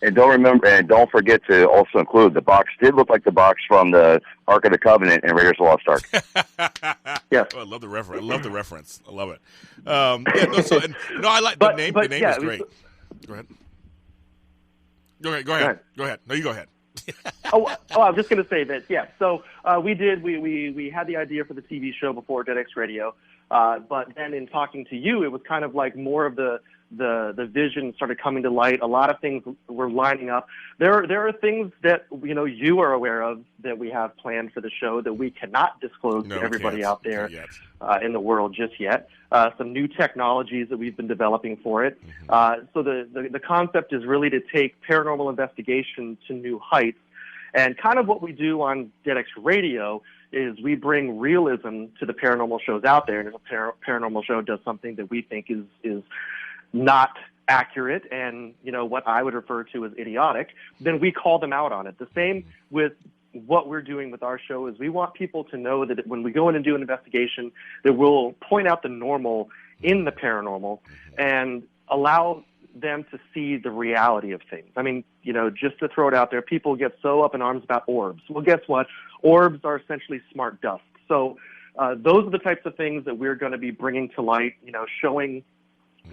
And don't forget to also include the box did look like the box from the Ark of the Covenant and Raiders of the Lost Ark. Yeah, I love the reference. I love it. I like the name. The name is great. Go ahead. Go ahead. No, you go ahead. I was just going to say that. Yeah. So we had the idea for the TV show before Dead X Radio, but then in talking to you, it was kind of like more of the vision started coming to light. A lot of things were lining up. There are things that you are aware of that we have planned for the show that we cannot disclose to everybody out there in the world just yet. Some new technologies that we've been developing for it. So the concept is really to take paranormal investigation to new heights. And kind of what we do on Dead X Radio is we bring realism to the paranormal shows out there. And if a paranormal show does something that we think is not accurate and, what I would refer to as idiotic, then we call them out on it. The same with what we're doing with our show is we want people to know that when we go in and do an investigation, that we'll point out the normal in the paranormal and allow them to see the reality of things. I mean, just to throw it out there, people get so up in arms about orbs. Well, guess what? Orbs are essentially smart dust. So those are the types of things that we're going to be bringing to light, showing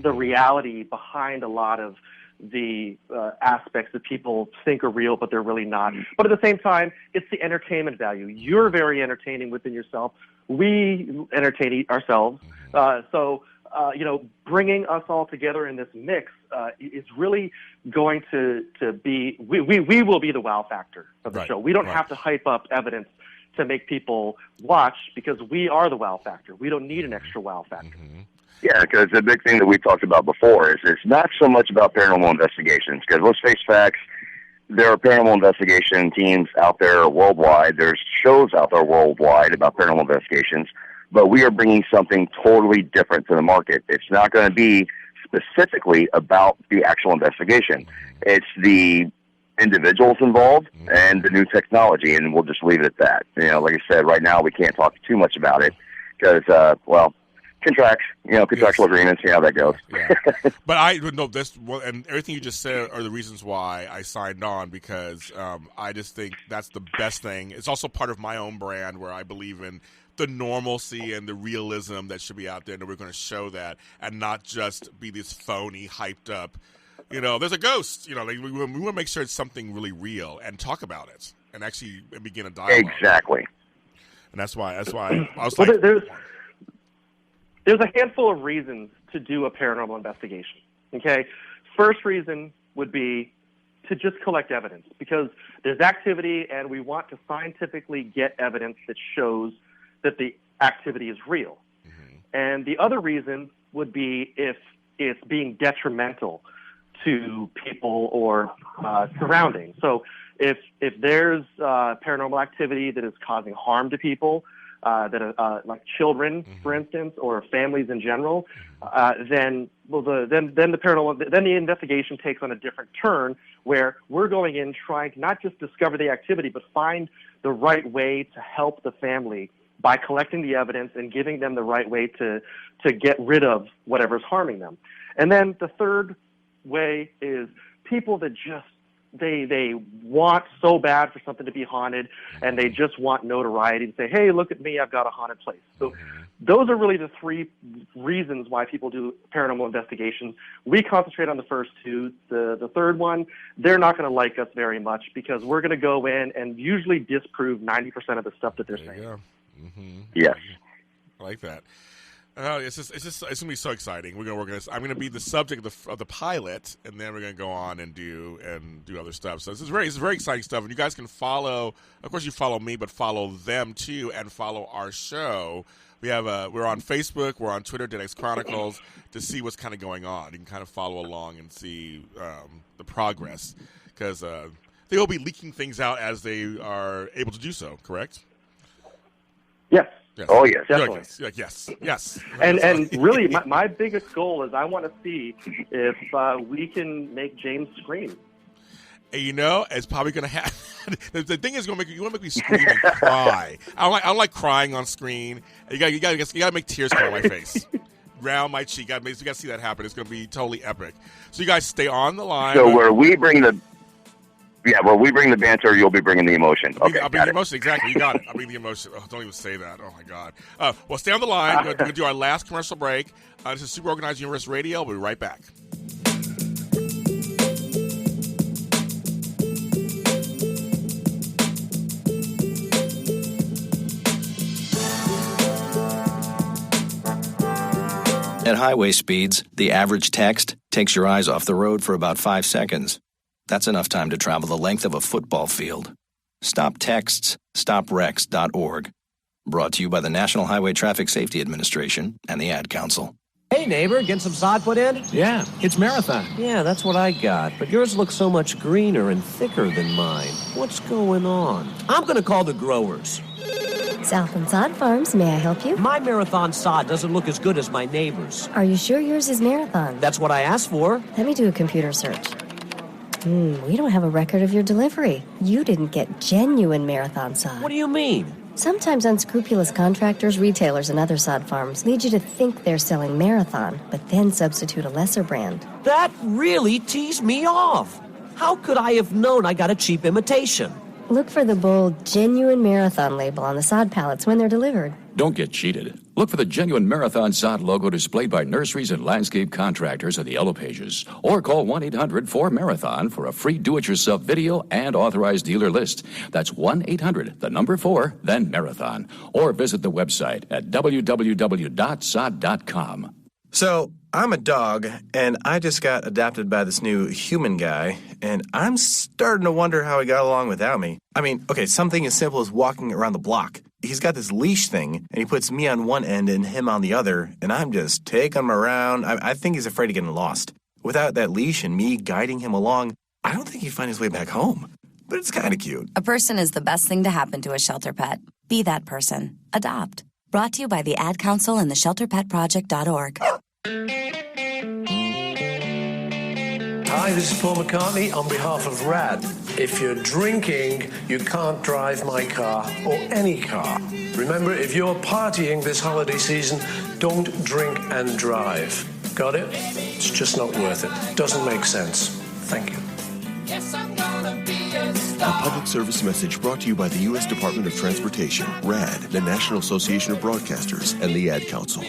the reality behind a lot of the aspects that people think are real, but they're really not. But at the same time, it's the entertainment value. You're very entertaining within yourself. We entertain ourselves. So bringing us all together in this mix is really going to be, we will be the wow factor of the show. We don't have to hype up evidence to make people watch because we are the wow factor. We don't need an extra wow factor. Yeah, because the big thing that we talked about before is it's not so much about paranormal investigations, because let's face facts, there are paranormal investigation teams out there worldwide. There's shows out there worldwide about paranormal investigations, but we are bringing something totally different to the market. It's not going to be specifically about the actual investigation. It's the individuals involved and the new technology, and we'll just leave it at that. Like I said, right now we can't talk too much about it because, contractual agreements, how that goes. But and everything you just said are the reasons why I signed on, because I just think that's the best thing. It's also part of my own brand where I believe in the normalcy and the realism that should be out there, and we're going to show that and not just be this phony, hyped up, there's a ghost, we want to make sure it's something really real and talk about it and actually begin a dialogue. Exactly. And that's why I was like... There's a handful of reasons to do a paranormal investigation, okay? First reason would be to just collect evidence because there's activity and we want to scientifically get evidence that shows that the activity is real. And the other reason would be if it's being detrimental to people or surroundings. So if there's paranormal activity that is causing harm to people, like children, for instance, or families in general, then the investigation takes on a different turn, where we're going in trying to not just discover the activity, but find the right way to help the family by collecting the evidence and giving them the right way to get rid of whatever's harming them. And then the third way is people that just they want so bad for something to be haunted, and they just want notoriety to say, hey, look at me, I've got a haunted place. So those are really the three reasons why people do paranormal investigations. We concentrate on the first two. The third one, they're not going to like us very much because we're going to go in and usually disprove 90% of the stuff that they're saying. Yes. I like that. It's going to be so exciting. We're going to work on this. I'm going to be the subject of the pilot, and then we're going to go on and do other stuff. So this is very exciting stuff. And you guys can follow. Of course, you follow me, but follow them too, and follow our show. We're on Facebook. We're on Twitter, Dead X Chronicles, to see what's kind of going on. You can kind of follow along and see the progress, because they will be leaking things out as they are able to do so. Correct? Yes. Yes. Oh, yes. Definitely. Yes. And really, my biggest goal is I want to see if we can make James scream. And it's probably going to happen. The thing is, you want to make me scream and cry. I don't like crying on screen. You got to make tears come on my face, round my cheek. You got to see that happen. It's going to be totally epic. So you guys stay on the line. So where we bring the banter, you'll be bringing the emotion. Okay, I'll bring the emotion. Exactly. You got it. I'll bring the emotion. Oh, don't even say that. Oh, my God. Well, stay on the line. We're going to do our last commercial break. This is Super Organized Universe Radio. We'll be right back. At highway speeds, the average text takes your eyes off the road for about 5 seconds. That's enough time to travel the length of a football field. Stop texts, stopwrecks.org. Brought to you by the National Highway Traffic Safety Administration and the Ad Council. Hey, neighbor, getting some sod put in? Yeah, it's Marathon. Yeah, that's what I got. But yours looks so much greener and thicker than mine. What's going on? I'm going to call the growers. Southland Sod Farms, may I help you? My Marathon sod doesn't look as good as my neighbor's. Are you sure yours is Marathon? That's what I asked for. Let me do a computer search. We don't have a record of your delivery. You didn't get genuine Marathon sod. What do you mean? Sometimes unscrupulous contractors, retailers, and other sod farms lead you to think they're selling Marathon, but then substitute a lesser brand. That really teased me off. How could I have known I got a cheap imitation? Look for the bold, genuine Marathon label on the sod pallets when they're delivered. Don't get cheated. Look for the genuine Marathon sod logo displayed by nurseries and landscape contractors in the yellow pages. Or call 1-800-4-MARATHON for a free do-it-yourself video and authorized dealer list. That's 1-800-4, then Marathon. Or visit the website at www.sod.com. So, I'm a dog, and I just got adopted by this new human guy, and I'm starting to wonder how he got along without me. I mean, okay, something as simple as walking around the block. He's got this leash thing, and he puts me on one end and him on the other, and I'm just taking him around. I think he's afraid of getting lost. Without that leash and me guiding him along, I don't think he'd find his way back home. But it's kind of cute. A person is the best thing to happen to a shelter pet. Be that person. Adopt. Brought to you by the Ad Council and the ShelterPetProject.org. Hi, this is Paul McCartney on behalf of RAD. If you're drinking, you can't drive my car or any car. Remember, if you're partying this holiday season, don't drink and drive. Got it? It's just not worth it. Doesn't make sense. Thank you. A public service message brought to you by the U.S. Department of Transportation, RAD, the National Association of Broadcasters, and the Ad Council.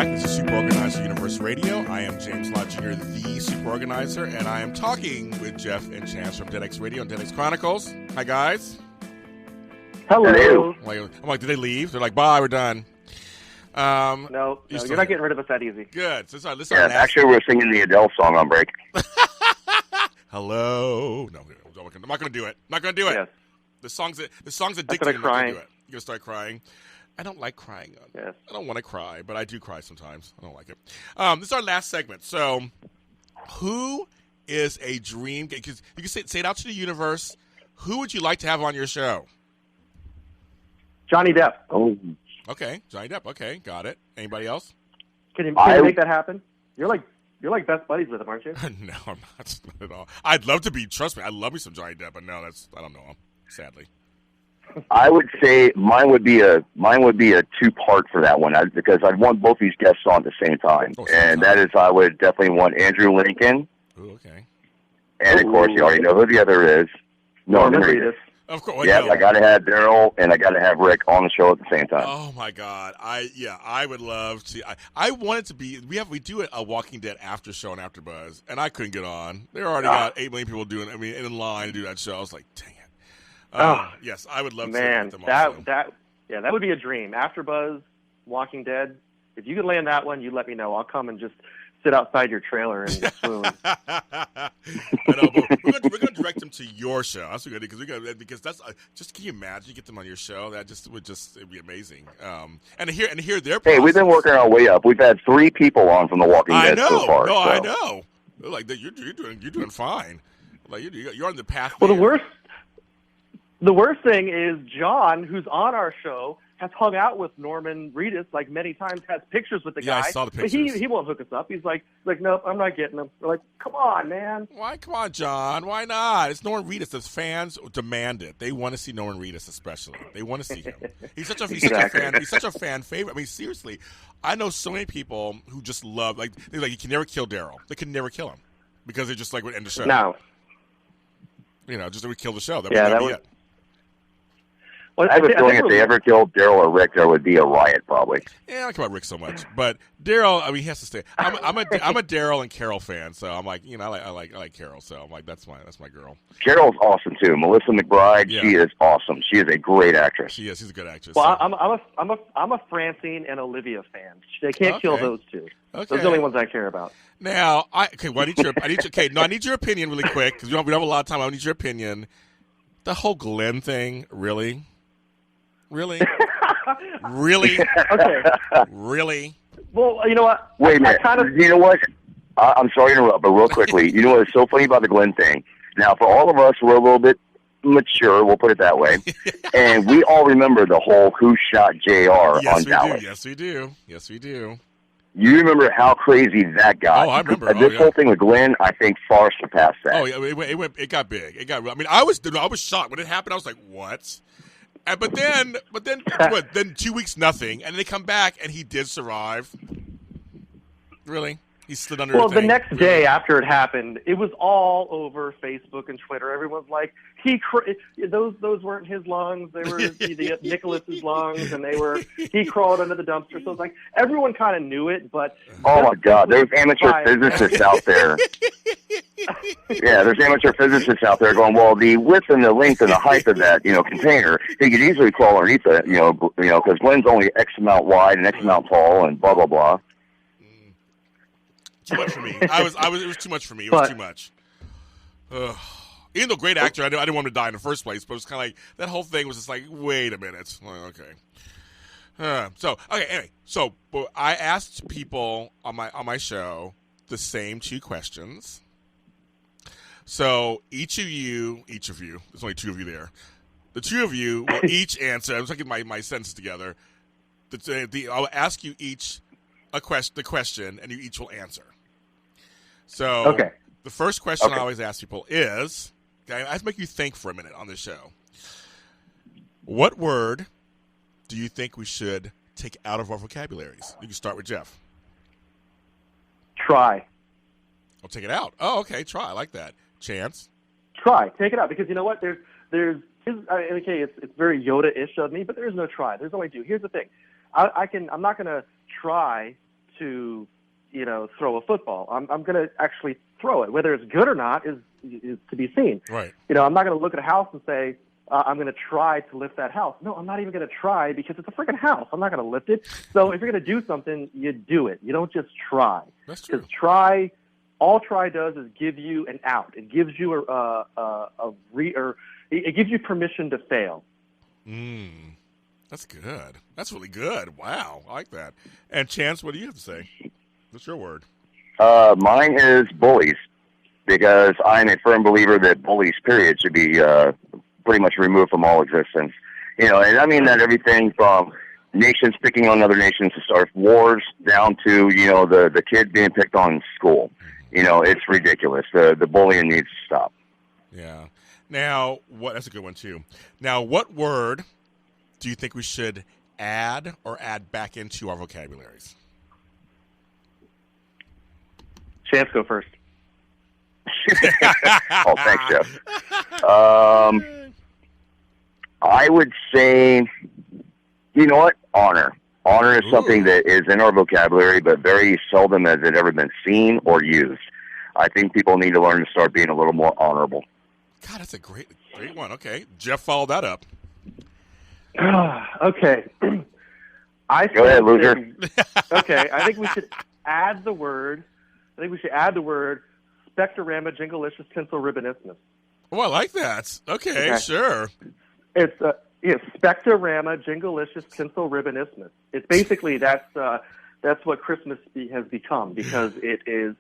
This is Super Organizer Universe Radio. I am James Lott Jr., the Super Organizer, and I am talking with Jeff and Chance from Dead X Radio and Dead X Chronicles. Hi, guys. Hello. I'm like, did they leave? They're like, bye, we're done. No, you're not getting rid of us that easy. Good. So actually, we're singing the Adele song on break. Hello. No, I'm not going to do it. I'm not going to do it. Yes. The song's addicting. I'm not going to do it. You're going to start crying. I don't like crying. Yes. I don't want to cry, but I do cry sometimes. I don't like it. This is our last segment. So, who is a dream? Because you can say it out to the universe. Who would you like to have on your show? Johnny Depp. Oh. Okay, Johnny Depp. Okay, got it. Anybody else? Can you make that happen? You're like best buddies with him, aren't you? No, I'm not at all. I'd love to be. Trust me, I love me some Johnny Depp, but no, I don't know him. Sadly. I would say mine would be a 2-part for that one because I'd want both these guests on at the same time, that is I would definitely want Andrew Lincoln. Ooh, okay. And of course, you already know who the other is. Norman Reedus. Of course. Yeah, I got to have Daryl and I got to have Rick on the show at the same time. Oh my God! I would love to. I wanted to be. We do a Walking Dead after show and after buzz, and I couldn't get on. They already got 8 million people doing. in line to do that show. I was like, dang it. Yes, I would love to. Man, them that would be a dream. After buzz, Walking Dead. If you could land that one, you let me know. I'll come and just sit outside your trailer and swoon. I know, but we're going to direct them to your show. That's good because that's just. Can you imagine you get them on your show? That it'd be amazing. And to hear their. Hey, we've been working our way up. We've had 3 people on from The Walking Dead so far. No, I know. They're like you're doing fine. Like you're on the path. Well, the worst thing is John, who's on our show, has hung out with Norman Reedus like many times, has pictures with the guy. Yeah, I saw the pictures. But he won't hook us up. He's like, nope, I'm not getting him. We're like, come on, man. Why? Come on, John. Why not? It's Norman Reedus. The fans demand it. They want to see Norman Reedus, especially. They want to see him. He's such a fan favorite. I mean, seriously, I know so many people who just love they're like you can never kill Daryl. They can never kill him because they just would end the show. No. Just they would kill the show. That would be it. Well, I have a feeling if they ever killed Daryl or Rick, there would be a riot, probably. Yeah, I don't care about Rick so much, but Daryl, I mean, he has to stay. I'm a Daryl and Carol fan, so I'm like, I like Carol, so I'm like, that's my girl. Carol's awesome too. Melissa McBride, she is awesome. She is a great actress. She is. She's a good actress. Well, so. I'm a Francine and Olivia fan. They can't kill those two. Okay. Those are the only ones I care about. Now, I need your opinion really quick because we don't have a lot of time. I need your opinion. The whole Glenn thing, really. Really? Really? Okay. Really? Well, you know what? Wait a minute. You know what? I'm sorry to interrupt, but real quickly, you know what is so funny about the Glenn thing? Now, for all of us, we're a little bit mature, we'll put it that way, and we all remember the whole Who Shot JR on Dallas. Yes, we do. Yes, we do. You remember how crazy that got? Oh, I remember. This whole thing with Glenn, I think, far surpassed that. Oh, yeah, it got big. I mean, I was shocked when it happened. I was like, what? But then, then 2 weeks nothing, and they come back, and he did survive. Really? He slid under. Well, the next day after it happened, it was all over Facebook and Twitter. Everyone's like, those weren't his lungs; they were Nicholas's lungs, and he crawled under the dumpster. So it's like everyone kind of knew it, but oh my God, there's amateur physicists out there. Yeah, there's amateur physicists out there going, well, the width and the length and the height of that, container, he could easily crawl underneath it, because Glenn's only X amount wide and X amount tall and blah blah blah. Too much for me. It was too much for me. It was too much. Even though great actor, I didn't want him to die in the first place, but it was kind of like that whole thing was just like, wait a minute. Like, okay. Anyway, I asked people on my show the same 2 questions. So each of you, there's only 2 of you there. The 2 of you will each answer. I'm taking my sentences together. I'll ask you each the question, and you each will answer. So the first question I always ask people is, I have to make you think for a minute on this show. What word do you think we should take out of our vocabularies? You can start with Jeff. Try. I'll take it out. Oh, okay. Try. I like that. Chance. Try. Take it out because you know what? There's it's very Yoda-ish of me, but there's no try. There's only do. Here's the thing. I'm not going to try to, throw a football. I'm going to actually throw it. Whether it's good or not is to be seen. Right. I'm not going to look at a house and say, I'm going to try to lift that house. No, I'm not even going to try because it's a freaking house. I'm not going to lift it. So if you're going to do something, you do it. You don't just try. That's true. Because all try does is give you an out. It gives you it gives you permission to fail. That's good. That's really good. Wow, I like that. And Chance, what do you have to say? What's your word? Mine is bullies, because I'm a firm believer that bullies, period, should be pretty much removed from all existence. And I mean that everything from nations picking on other nations to start wars down to, the kid being picked on in school. It's ridiculous. The bullying needs to stop. Yeah. Now, that's a good one, too. Now, what word do you think we should add or add back into our vocabularies? Chance, go first. Oh, thanks, Jeff. I would say, you know what? Honor. Honor is something that is in our vocabulary, but very seldom has it ever been seen or used. I think people need to learn to start being a little more honorable. God, that's a great one. Okay. Jeff followed that up. Okay. Go ahead, loser. Okay, I think we should add the word Spectorama Jingalicious Tinsel Ribbonismus. Oh, I like that. Okay. Sure. It's Spectorama Jingalicious Tinsel Ribbonismus. It's basically that's what Christmas has become, because it is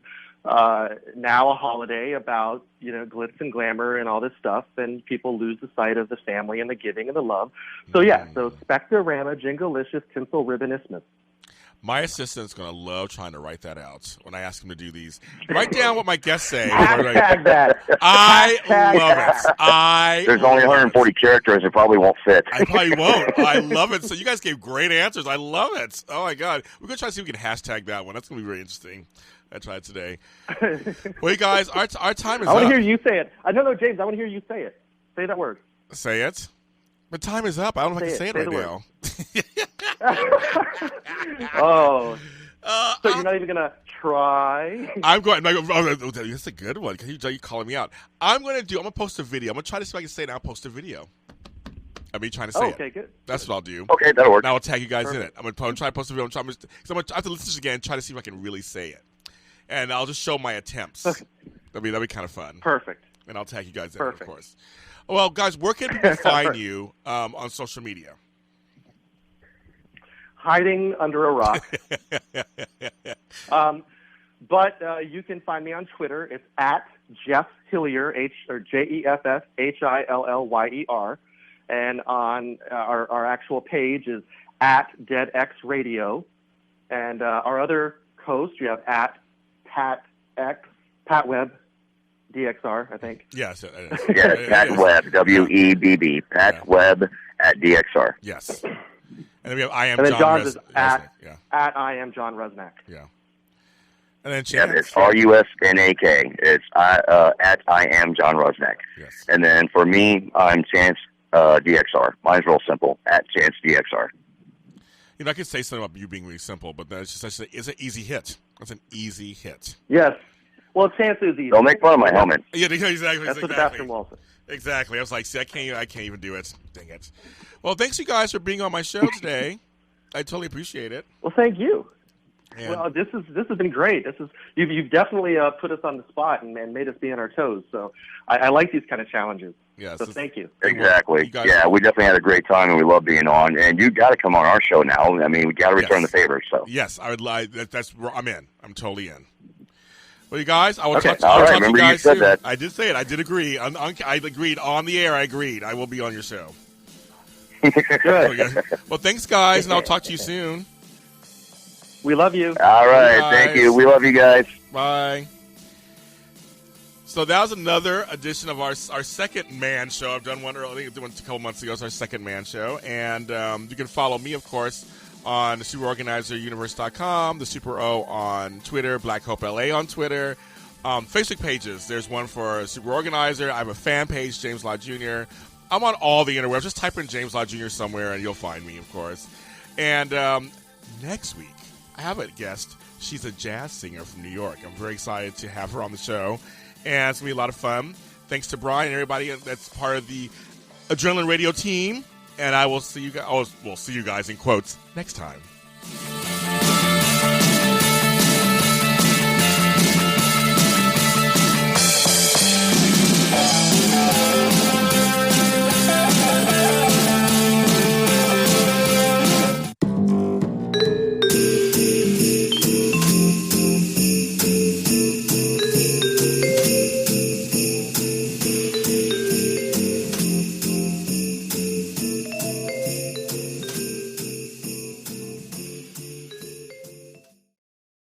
now a holiday about glitz and glamour and all this stuff, and people lose the sight of the family and the giving and the love. So so Spectorama Jingalicious Tinsel Ribbonismus. My assistant's going to love trying to write that out when I ask him to do these. Write down what my guests say. Hashtag that. I love it. There's only 140 characters. It probably won't fit. I probably won't. I love it. So you guys gave great answers. I love it. Oh, my God. We're going to try to see if we can hashtag that one. That's going to be very interesting. I tried today. Well, you guys, our time is up. I want to hear you say it. No, James, I want to hear you say it. Say that word. Say it? But time is up. I don't know if I can say it right now. So you're not even going to try? I'm going. That's a good one. You're calling me out. I'm going to post a video. I'm going to try to see if I can say it, and I'll post a video. I mean, trying to say it. Okay, good. That's what I'll do. Okay, that'll work. Now I'll tag you guys in it. I'm going to try to post a video. I'm going to have to listen to this again and try to see if I can really say it. And I'll just show my attempts. Okay. That'd be kind of fun. Perfect. And I'll tag you guys in it, of course. Well, guys, where can people find you on social media? Hiding under a rock. But you can find me on Twitter. It's at Jeff Hillyer, JeffHillyer. And on our actual page is at DeadX Radio. And our other host, you have at Pat Webb, DXR, I think. Yes. Yes, Pat Webb, W-E-B-B. Pat Webb at DXR. Yes. And then we have I am and then John John's is at I am John Resnack. Yeah. And then Chance. It's RUSNAK. It's at I am John Resnack. Yes. And then for me, I'm Chance DXR. Mine's real simple, at Chance DXR. I could say something about you being really simple, but it's an easy hit. That's an easy hit. Yes. Well, Chance is easy. Don't make fun of my helmet. Yeah, exactly. That's what the bathroom wall said. Exactly. I was like, see, I can't even do it. Dang it. Well, thanks you guys for being on my show today. I totally appreciate it. Well, thank you. And well, this has been great. You've definitely put us on the spot and made us be on our toes. So I like these kind of challenges. Yes. So thank you. Exactly. Yeah, we definitely had a great time, and we love being on. And you got to come on our show now. I mean, we got to return the favor. So yes, I would like. That's where I'm in. I'm totally in. Well, you guys, I will talk to you remember guys you said soon. that. I did say it. I did agree. I agreed on the air. I agreed. I will be on your show. Good. Well, thanks, guys, and I'll talk to you soon. We love you. All right. Thank you. We love you guys. Bye. So that was another edition of our second man show. I've done one earlier. I did one a couple months ago. It's our second man show. And you can follow me, of course, on superorganizeruniverse.com, the Super O on Twitter, Black Hope LA on Twitter. Facebook pages. There's one for Super Organizer. I have a fan page, James Lott Jr. I'm on all the interwebs. Just type in James Lott Jr. somewhere, and you'll find me, of course. And next week, I have a guest. She's a jazz singer from New York. I'm very excited to have her on the show. And it's going to be a lot of fun. Thanks to Brian and everybody that's part of the Adrenaline Radio team, and I will see you guys. We'll see you guys in quotes next time.